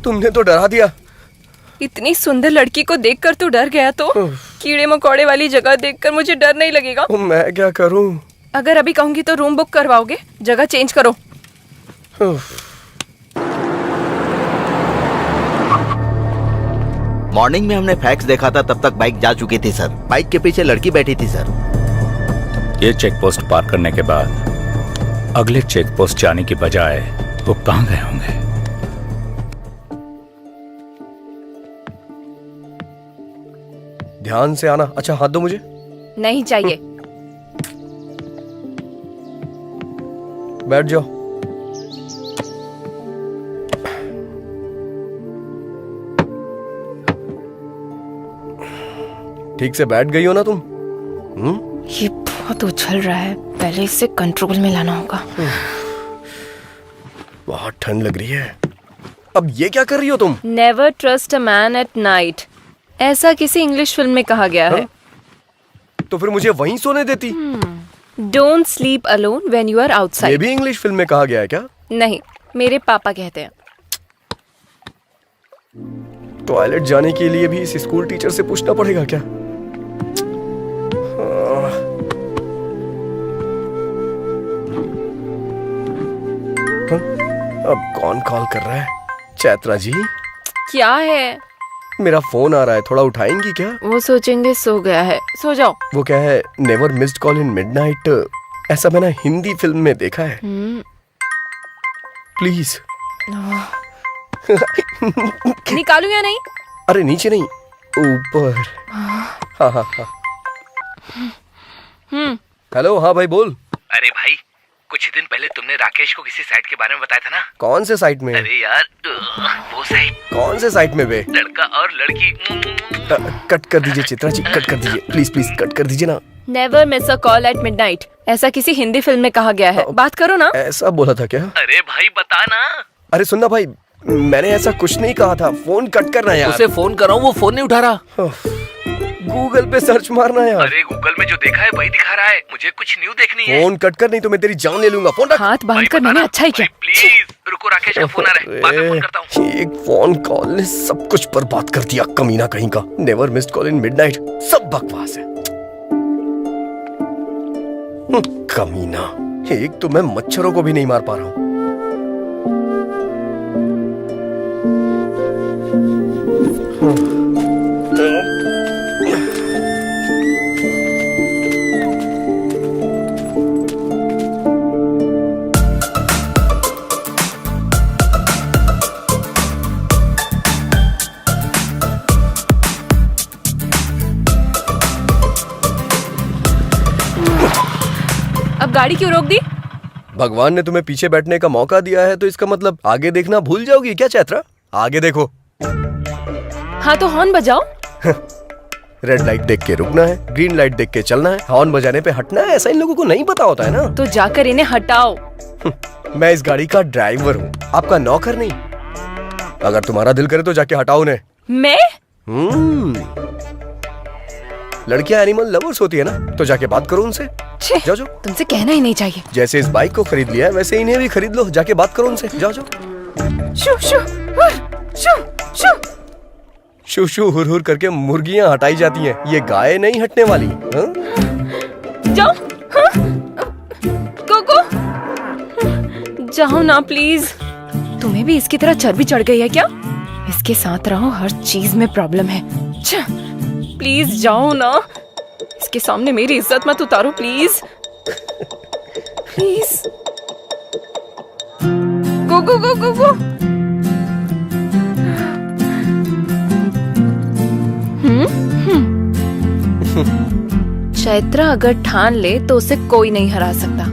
तुमने तो डरा दिया। इतनी सुंदर लड़की को देखकर तो डर गया, तो कीड़े मकोड़े वाली जगह देखकर मुझे डर नहीं लगेगा? मैं क्या करूं? अगर अभी कहूंगी तो रूम बुक करवाओगे? जगह चेंज करो। मॉर्निंग में हमने फैक्स देखा था, तब तक बाइक जा चुकी थी सर। बाइक के पीछे लड़की बैठी थी सर। ये चेक पोस्ट पार करने के बाद अगले चेक पोस्ट जाने की बजाय वो कहाँ गए होंगे? ध्यान से आना। अच्छा हाथ दो मुझे। नहीं चाहिए। बैठ जाओ। ठीक से बैठ गई हो ना तुम? ये बहुत उछल रहा है, पहले इसे कंट्रोल में लाना होगा। बहुत ठंड लग रही है। अब ये क्या कर रही हो तुम? Never trust a man at night, ऐसा किसी इंग्लिश फिल्म में कहा गया है। तो फिर मुझे वहीं सोने देती। Don't sleep alone when you are ये आउटसाइड। भी इंग्लिश फिल्म में कहा गया है क्या? नहीं, मेरे पापा कहते हैं। टॉयलेट जाने के लिए भी इस स्कूल टीचर से पूछना पड़ेगा क्या? अब कौन कॉल कर रहा है? चैत्रा जी? क्या है? मेरा फोन आ रहा है, थोड़ा उठाएंगी क्या? वो सोचेंगे सो गया है, सो जाओ। वो क्या है, never missed call in midnight, ऐसा मैंने हिंदी फिल्म में देखा है। प्लीज। निकालू या नहीं? अरे नीचे नहीं, ऊपर। हाँ हाँ हाँ। हेलो, हाँ भाई बोल। अरे भाई, कुछ दिन पहले तुमने राकेश को किसी साइट के बारे में बताया था ना? कौन से साइट में? अरे यार, वो साइट। कौन से साइट में बे? लड़का और लड़की। कट कर दीजिए चित्रा जी, कट कर दीजिए प्लीज प्लीज, कट कर दीजिए ना। Never miss a call at midnight, ऐसा किसी हिंदी फिल्म में कहा गया है। बात करो ना। ऐसा बोला था क्या? अरे भाई बता ना। अरे सुनना भाई, मैंने ऐसा कुछ नहीं कहा था। फोन कट करना यार। उसे फोन कर रहा हूँ, वो फोन नहीं उठा रहा। गूगल पे सर्च मारना यार। अरे गूगल में जो देखा है वही दिखा रहा है, मुझे कुछ न्यू देखनी है। फोन कट कर, नहीं तो मैं तेरी जान ले लूंगा। फोन रख। हाथ बांध कर मैंने अच्छा ही किया। प्लीज रुको, राकेश का फोन आ रहा है, बाद में फोन करता हूँ। एक फोन कॉल ने सब कुछ बर्बाद कर दिया, कमीना कहीं का। Never missed call in midnight, सब बकवास है। कमीना, एक तो मैं मच्छरों को भी नहीं मार पा रहा हूँ। अब गाड़ी क्यों रोक दी? भगवान ने तुम्हें पीछे बैठने का मौका दिया है, तो इसका मतलब आगे देखना भूल जाओगी क्या चैत्रा? आगे देखो। हाँ तो हॉर्न बजाओ। रेड लाइट देख के रुकना है, ग्रीन लाइट देख के चलना है, हॉर्न बजाने पे हटना है। ऐसा इन लोगों को नहीं पता होता है ना। तो जाकर इन्हें हटाओ। मैं इस गाड़ी का ड्राइवर हूँ, आपका नौकर नहीं। अगर तुम्हारा दिल करे तो जाके हटाओ उन्हें। मैं? लड़कियां एनिमल लवर्स होती है ना, तो जाके बात करो उनसे। जाओ जाओ। तुमसे कहना ही नहीं चाहिए। जैसे इस बाइक को खरीद लिया है, वैसे इन्हें भी खरीद लो। जाके बात करो उनसे। जाओ जाओ। शू शू हुर, शू शू। शू शू हुर हुर करके मुर्गियां हटाई जाती हैं, ये गाय नहीं हटने वाली। जाओ। कोको, जाओ ना प्लीज। तुम्हें भी इसकी तरह चर्बी चढ़ गई है क्या? इसके साथ रहो, हर चीज में प्रॉब्लम है। प्लीज जाओ ना, इसके सामने मेरी इज्जत मत उतारो प्लीज। प्लीज गो गो गो गो गो। चैत्रा अगर ठान ले तो उसे कोई नहीं हरा सकता।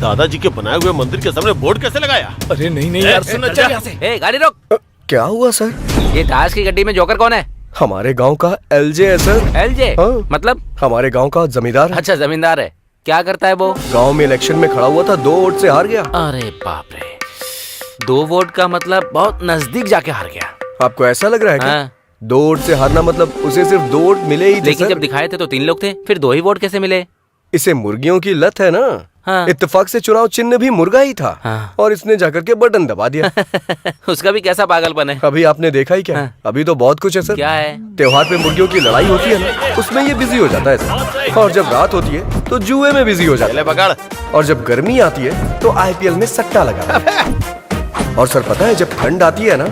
दादाजी के बनाए हुए मंदिर के सामने बोर्ड कैसे लगाया? अरे नहीं यार, सुन अच्छा यहाँ से। ए, गाड़ी रोक। क्या हुआ सर? ये ताश की गड्डी में जोकर कौन है? हमारे गांव का एलजे है सर। एलजे? हाँ। मतलब? हमारे गांव का जमींदार है। अच्छा, जमींदार है। क्या करता है वो? गांव में इलेक्शन में खड़ा हुआ था, 2 वोट से हार गया। अरे बाप रे, 2 वोट का मतलब बहुत नजदीक जाके हार गया। आपको ऐसा लग रहा है क्या? हाँ। 2 वोट से हारना मतलब उसे सिर्फ 2 वोट मिले ही थे लेकिन सर। जब दिखाए थे तो 3 लोग थे, फिर 2 ही वोट कैसे मिले? इसे मुर्गियों की लत है ना। हाँ। इत्तेफाक से चुनाव चिन्ह भी मुर्गा ही था। हाँ। और इसने जाकर के बटन दबा दिया। उसका भी कैसा पागलपन है। अभी आपने देखा ही क्या? हाँ। अभी तो बहुत कुछ है सर। क्या है? त्योहार पे मुर्गियों की लड़ाई होती है ना, उसमें ये बिजी हो जाता है सर। और जब रात होती है तो जुए में बिजी हो जाता है। पकड़। और जब गर्मी आती है तो IPL में सट्टा लगाता है। और सर पता है, जब ठंड आती है ना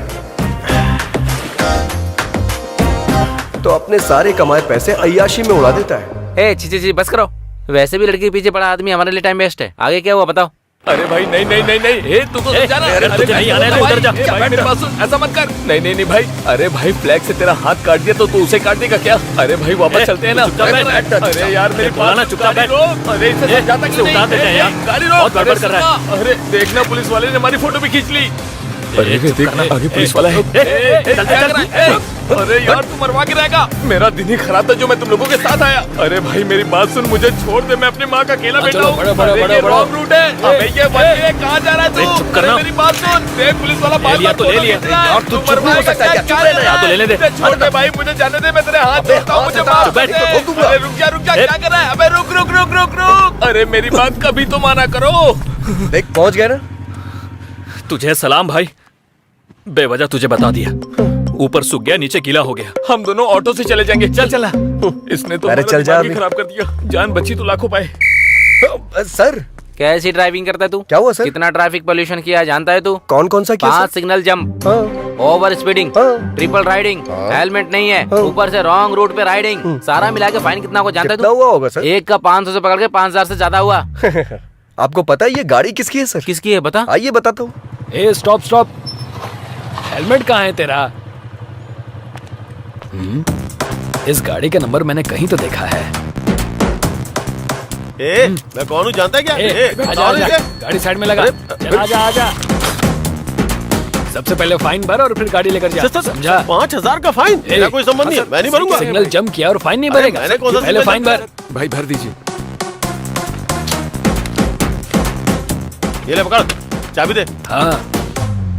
तो अपने सारे कमाए पैसे अय्याशी में उड़ा देता है। ए, ची बस करो। वैसे भी लड़की के पीछे पड़ा आदमी हमारे लिए टाइम वेस्ट है। आगे क्या हुआ बताओ? अरे भाई नहीं, तू तो समझा ना। अरे तुझे नहीं आना है तो उधर जा। भाई मेरी बात सुन, ऐसा मत कर। नहीं भाई। अरे भाई, फ्लैग से तेरा हाथ काट दिया तो तू उसे काट देगा क्या? अरे भाई वापस चलते हैं ना। अरे यार मेरी बोला चुपचाप बैठ। अरे इसे समझाता इसे उतार देते हैं यार। गाड़ी बहुत गड़बड़ कर रहा है। अरे देखना, पुलिस वाले ने हमारी फोटो भी खींच ली। अरे देखना, आगे पुलिस वाला है। अरे यार, तू मरवा के रहेगा। मेरा दिन ही खराब था जो मैं तुम लोगों के साथ आया। अरे भाई मेरी बात सुन, मुझे छोड़ दे, मैं अपनी माँ का अकेला बेटा हूँ। रॉन्ग रूट है। अबे ये बंदे कहाँ जा रहा है तू? चुप करना। मेरी बात सुन, देख पुलिस वाला ले लिया तो ले लिया। यार तू चुप नहीं हो सकता क्या? चुप रहना यार। तो लेने दे। छोड़ दे भाई, मुझे जाने दे, मैं तेरे हाथ जोड़ता हूँ, मुझे माफ बैठ, कर दे। ठोक दूंगा। अरे रुक जा, क्या कर रहा है? अबे रुक। अरे मेरी बात कभी तो माना करो। देख पहुंच गया ना। तुझे सलाम भाई, बेवजह तुझे बता दिया। ऊपर सूख गया, नीचे गीला हो गया। हम दोनों ऑटो से चले जाएंगे। चल। इसने तो अरे हमारा चल जा दिमाग ही खराब कर दिया। जान बची तो लाखों पाए। सर कैसी ड्राइविंग करता है तू? क्या हुआ सर? कितना ट्रैफिक पोल्यूशन किया है जानता है तू? कौन सा किया 5 सिग्नल जंप, हाँ। ओवर स्पीडिंग, हाँ। ट्रिपल राइडिंग, हेलमेट नहीं है, हाँ। ऊपर से रॉन्ग रूट पे राइडिंग। सारा मिला के फाइन कितना को जानता है कितना तू? हुआ होगा सर? एक का 500 से पकड़ के 5000 से ज्यादा हुआ। आपको पता है ये गाड़ी किसकी है सर? किसकी है बता? आइए बताता हूँ। ए स्टॉप। हेलमेट कहाँ है तेरा? इस गाड़ी का नंबर मैंने कहीं तो देखा है। मैं कौन हूँ जानता है क्या? आजा। गाड़ी साइड में लगा। आजा। सबसे पहले फाइन भर और फिर गाड़ी लेकर जा। समझा? 5000 का फाइन? मेरा कोई संबंध नहीं है, मैं नहीं भरूंगा। सिग्नल जंप किया और फाइन नहीं भरेगा? मैंने कौन सा पहले फाइन भर। भाई भर दीजिए। ये ले पकड़, चाबी दे। हाँ।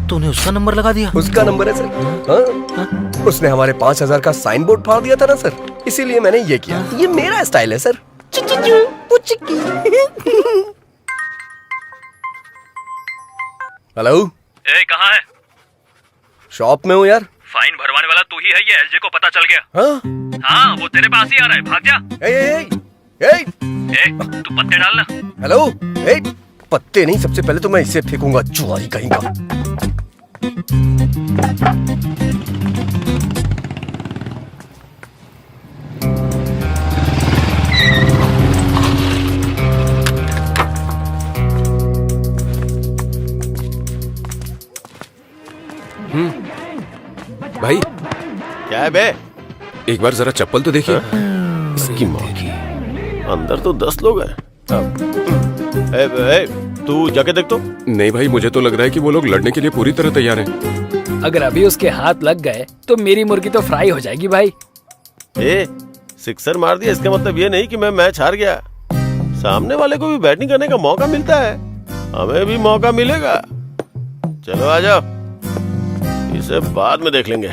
तूने उसका नंबर लगा दिया? उसका नंबर है सर। हाँ? उसने हमारे 5000 का साइन बोर्ड फाड़ दिया था ना सर, इसीलिए मैंने ये किया। ये मेरा स्टाइल है सर। हेलो, ए कहाँ है? शॉप में हूँ यार। फाइन भरवाने वाला तू ही है, ये एलजे को पता चल गया। हाँ? हाँ, वो तेरे पास ही आ रहा है, भाग जा। ए, तू पत्ते डालना। हेलो, पत्ते नहीं, सबसे पहले तो मैं इसे फेंकूंगा, जुआरी कहीं का। भाई क्या है बे? एक बार जरा चप्पल तो देखिए। इसकी माँ की, अंदर तो 10 लोग हैं। तू जाके देख तो। नहीं भाई, मुझे तो लग रहा है कि वो लोग लड़ने के लिए पूरी तरह तैयार हैं। अगर अभी उसके हाथ लग गए तो मेरी मुर्गी तो फ्राई हो जाएगी भाई। सिक्सर मार दिया इसका मतलब ये नहीं कि मैं मैच हार गया। सामने वाले को भी बैटिंग करने का मौका मिलता है, हमें भी मौका मिलेगा। चलो आ जाओ, इसे बाद में देख लेंगे।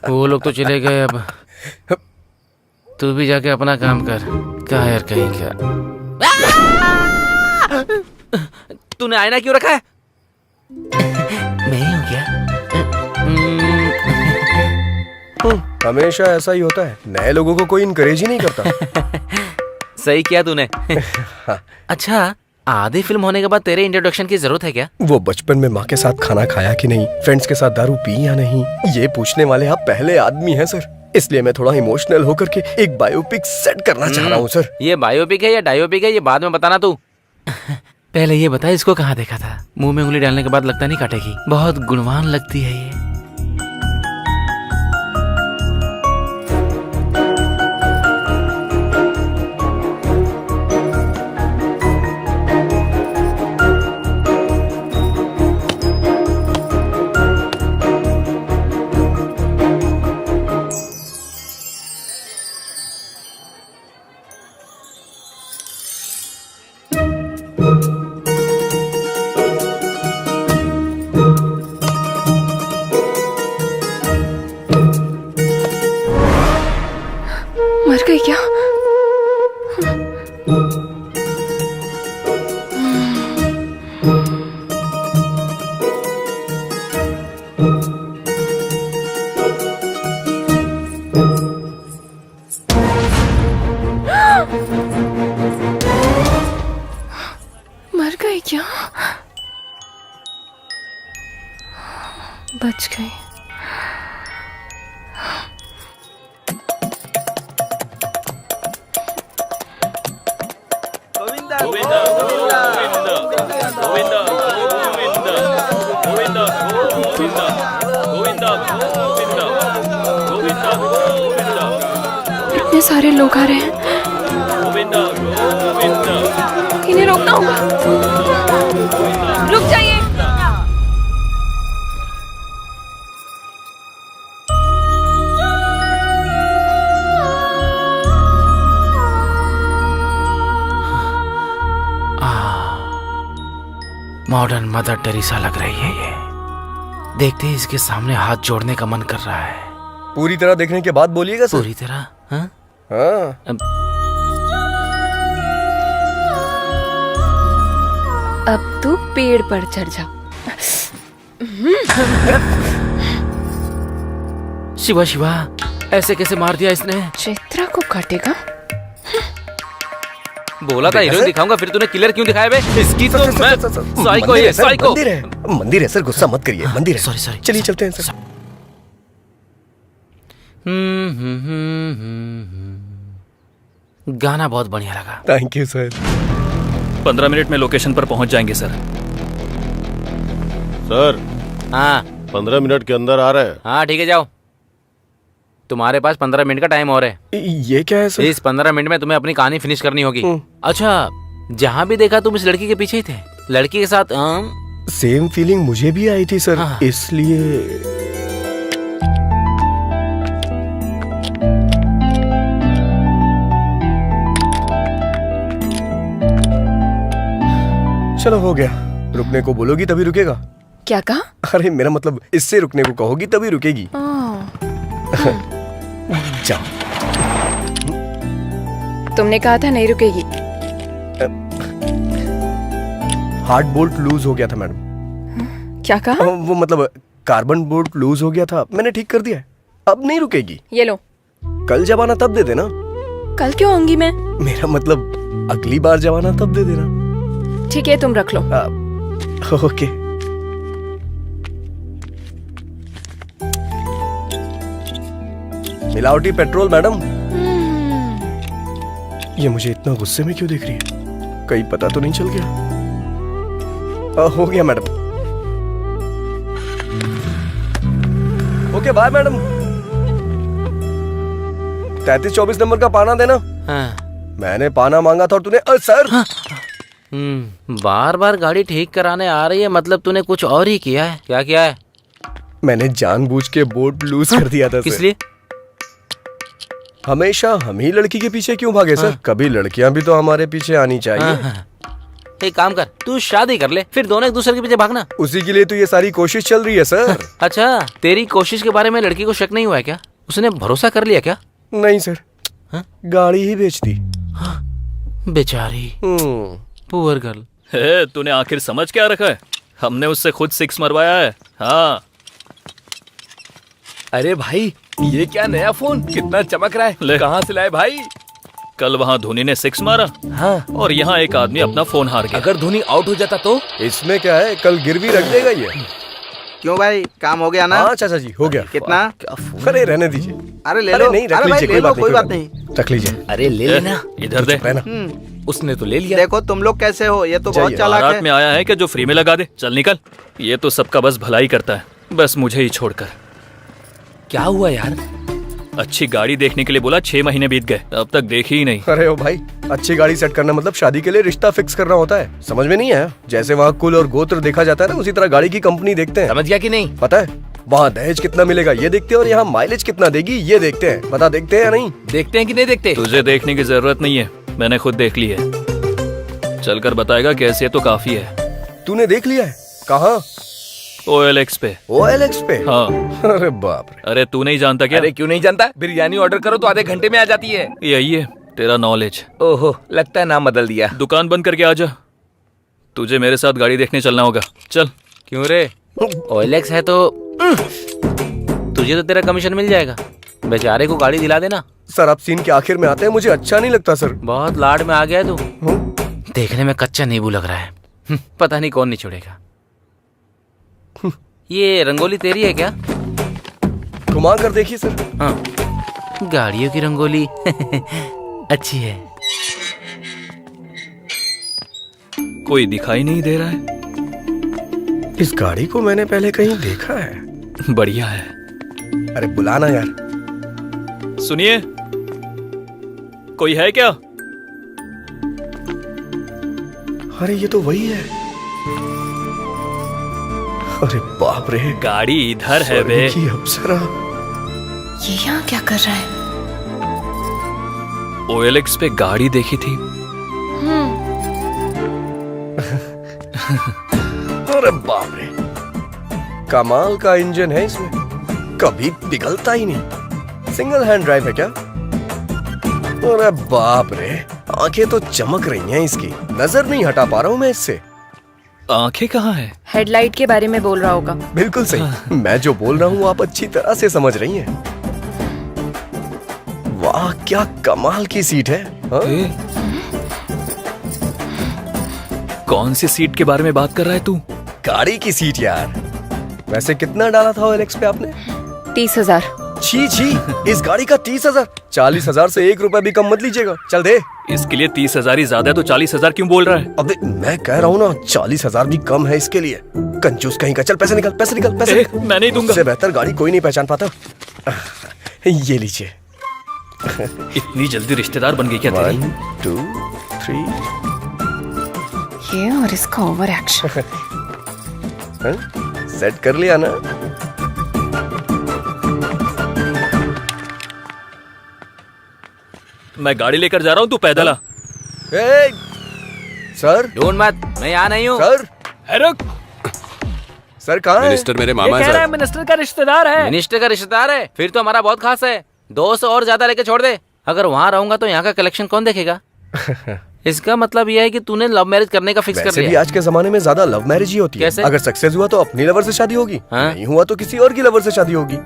वो लोग तो चले गए, अब तू भी जाके अपना काम कर। क्या यार कहीं क्या? तूने आईना क्यों रखा है? मैं ही हूँ क्या? हमेशा ऐसा ही होता है, नए लोगों को कोई इनकरेज ही नहीं करता। सही किया तूने। अच्छा, आधी फिल्म होने के बाद तेरे इंट्रोडक्शन की जरूरत है क्या? वो बचपन में माँ के साथ खाना खाया कि नहीं, फ्रेंड्स के साथ दारू पी या नहीं, ये पूछने वाले आप पहले आदमी हैं सर। इसलिए मैं थोड़ा इमोशनल होकर के एक बायोपिक सेट करना चाह रहा हूँ सर। ये बायोपिक है या डायोपिक है ये बाद में बताना तू। पहले ये बता इसको कहाँ देखा था? मुंह में उंगली डालने के बाद लगता नहीं काटेगी। बहुत गुणवान लगती है ये। मर गई क्या? मर गई क्या? बच गई। इतने सारे लोग आ रहे हैं, इन्हें रोकना होगा। रुक जाइए। मॉडर्न मदर टेरेसा लग रही है ये। देखते ही इसके सामने हाथ जोड़ने का मन कर रहा है। पूरी तरह देखने के बाद बोलिएगा सर। पूरी तरह? हाँ? हाँ। अब तू पेड़ पर चढ़ जा। शिवा शिवा, ऐसे कैसे मार दिया इसने? चित्रा को काटेगा? बोला था हीरो दिखाऊंगा, फिर तूने किलर क्यों दिखाया बे? इसकी तो मैं साइको है, साइको। मंदिर है सर, गुस्सा मत करिए, मंदिर है। सॉरी सॉरी, चलिए चलते हैं सर। गाना बहुत बढ़िया लगा। Thank you sir. 15 मिनट में लोकेशन पर पहुंच जाएंगे सर। सर। हाँ 15 मिनट के अंदर आ रहे हैं। हाँ ठीक है, जाओ। तुम्हारे पास 15 मिनट का टाइम और है। ये क्या है सर? इस 15 मिनट में तुम्हें अपनी कहानी फिनिश करनी होगी। अच्छा, जहाँ भी देखा तुम इस लड़की के पीछे ही थे। लड़की के साथ सेम फीलिंग मुझे भी आई थी सर। हाँ। इसलिए चलो हो गया। रुकने को बोलोगी तभी रुकेगा। क्या कहा? अरे मेरा मतलब इससे रुकने को कहोगी तभी रुकेगी। जाओ। तुमने कहा था नहीं रुकेगी। हार्ड बोल्ट लूज हो गया था मैडम। क्या कहा? वो मतलब कार्बन बोल्ट लूज हो गया था, मैंने ठीक कर दिया है। अब नहीं रुकेगी। ये लो। कल जब आना तब दे देना। कल क्यों आऊंगी मैं? मेरा मतलब अगली बार जब आना तब दे देना। ठीक है, तुम रख लो। ओके। मिलावटी पेट्रोल मैडम। ये मुझे इतना गुस्से में क्यों देख रही है? कहीं पता तो नहीं चल गया? हो गया madam. Okay bye madam. 3324 number का पाना देना। हाँ। मैंने पाना मांगा था और तूने सर। हाँ। बार बार गाड़ी ठीक कराने आ रही है, मतलब तूने कुछ और ही किया है। क्या किया है? मैंने जानबूझ के बोर्ड लूज कर दिया था। किस लिए? हमेशा हम ही लड़की के पीछे क्यों भागे सर? कभी लड़कियां भी तो हमारे पीछे आनी चाहिए। एक काम कर, तू शादी कर ले, फिर दोनों एक दूसरे के पीछे भागना। उसी के लिए तो ये सारी कोशिश चल रही है सर। अच्छा, तेरी कोशिश के बारे में लड़की को शक नहीं हुआ है क्या? उसने भरोसा कर लिया क्या? नहीं सर। गाड़ी ही बेच दी। बेचारी पुअर गर्ल। तूने आखिर समझ क्या रखा है? हमने उससे खुद 6 मरवाया है। हाँ। अरे भाई ये क्या नया फोन, कितना चमक रहा है। ले। कहाँ से लाए भाई? कल वहाँ धोनी ने 6 मारा हाँ। और यहाँ एक आदमी अपना फोन हार गया। अगर धोनी आउट हो जाता तो? इसमें क्या है, कल गिरवी रख देगा ये। क्यों भाई, काम हो गया ना? हाँ चाचा जी हो गया। कितना? अरे रहने दीजिए। अरे ले अरे लो। नहीं, रख अरे भाई लीजिए, ले लो, कोई बात नहीं। नहीं। रख लीजिए। अरे ले लेना। इधर दे। रहना। उसने तो ले लिया। देखो तुम लोग कैसे हो, ये तो बहुत चाहिए। चालाक बारात है। में आया है कि जो फ्री में लगा दे। चल निकल। ये तो सबका बस भलाई करता है, बस मुझे ही छोड़कर। क्या हुआ यार? अच्छी गाड़ी देखने के लिए बोला, 6 महीने बीत गए, अब तक देखी ही नहीं। अरे ओ भाई, अच्छी गाड़ी सेट करना मतलब शादी के लिए रिश्ता फिक्स करना होता है, समझ में नहीं आया? जैसे वहाँ कुल और गोत्र देखा जाता है ना, उसी तरह गाड़ी की कंपनी देखते हैं। समझ गया कि नहीं? पता है, वहाँ दहेज कितना मिलेगा ये देखते हैं और यहाँ माइलेज कितना देगी ये देखते हैं। बता देखते हैं या नहीं? देखते हैं कि नहीं देखते? तुझे देखने की जरूरत नहीं है, मैंने खुद देख ली है। चलकर बताएगा कैसे, तो काफी है। तूने देख लिया है? कहाँ? OLX पे। OLX पे? हाँ। अरे बाप रे। अरे तू नहीं जानता क्या? अरे क्यों नहीं जानता? बिरयानी ऑर्डर करो तो आधे घंटे में आ जाती है। यही है तेरा नॉलेज। ओहो, लगता है नाम बदल दिया। दुकान बंद करके आ जा, तुझे मेरे साथ गाड़ी देखने चलना होगा। चल। क्यों रे? OLX है तो तुझे तो तेरा कमीशन मिल जाएगा। बेचारे को गाड़ी दिला देना। सर आप सीन के आखिर में आते हैं, मुझे अच्छा नहीं लगता सर। बहुत लाड में आ गया है तू। देखने में कच्चा नींबू लग रहा है। पता नहीं कौन नहीं छोड़ेगा। ये रंगोली तेरी है क्या? घुमा कर देखिए सर। हाँ, गाड़ियों की रंगोली अच्छी है। कोई दिखाई नहीं दे रहा है। इस गाड़ी को मैंने पहले कहीं देखा है। बढ़िया है। अरे बुलाना यार। सुनिए, कोई है क्या? अरे ये तो वही है। अरे बाप रे, गाड़ी इधर है बे। की अप्सरा। ये यहाँ क्या कर रहा है? OLX पे गाड़ी देखी थी। अरे बाप रे, कमाल का इंजन है इसमें, कभी पिघलता ही नहीं। सिंगल हैंड ड्राइव है क्या? अरे बाप रे, आंखें तो चमक रही हैं इसकी, नजर नहीं हटा पा रहा हूँ मैं इससे। आंखें कहाँ है? हेडलाइट के बारे में बोल रहा होगा। बिल्कुल सही। मैं जो बोल रहा हूँ आप अच्छी तरह से समझ रही हैं। वाह क्या कमाल की सीट है। हाँ? कौन सी सीट के बारे में बात कर रहा है तू? गाड़ी की सीट यार। वैसे कितना डाला था OLX पे आपने? 30,000। छी छी, इस गाड़ी का 30,000? 40,000 से 1 रुपया भी कम मत लीजिएगा। चल दे। इसके लिए 30,000 ही ज्यादा है, तो 40,000 क्यों बोल रहा है? अबे मैं कह रहा हूँ ना, 40,000 भी कम है इसके लिए। कंजूस कहीं का। चल पैसे निकल, पैसे निकल, पैसे निकल। मैं नहीं दूंगा। इससे बेहतर गाड़ी कोई नहीं पहचान पाता। ये लीजिए। इतनी जल्दी रिश्तेदार बन गई क्या तेरी? 1 2 3। ये और इसका ओवर एक्शन। सेट कर लिया ना? मैं गाड़ी लेकर जा रहा हूँ, तू पैदल आ। सर ढूंढ मत, मैं यहाँ नहीं हूँ। सर रुक। सर कहाँ है? मिनिस्टर मेरे मामा है सर। मिनिस्टर का रिश्तेदार है। मिनिस्टर का रिश्तेदार है, फिर तो हमारा बहुत खास है। 200 और ज्यादा लेके छोड़ दे। अगर वहाँ रहूंगा तो यहाँ का कलेक्शन कौन देखेगा? इसका मतलब यह है कि तूने लव मैरिज करने का फिक्स कर वैसे भी लिया। आज के जमाने में ज्यादा लव मैरिज ही होती है। कैसे? अगर सक्सेस हुआ तो अपनी लवर से शादी होगी, हाँ? नहीं हुआ तो किसी और की लवर से शादी होगी।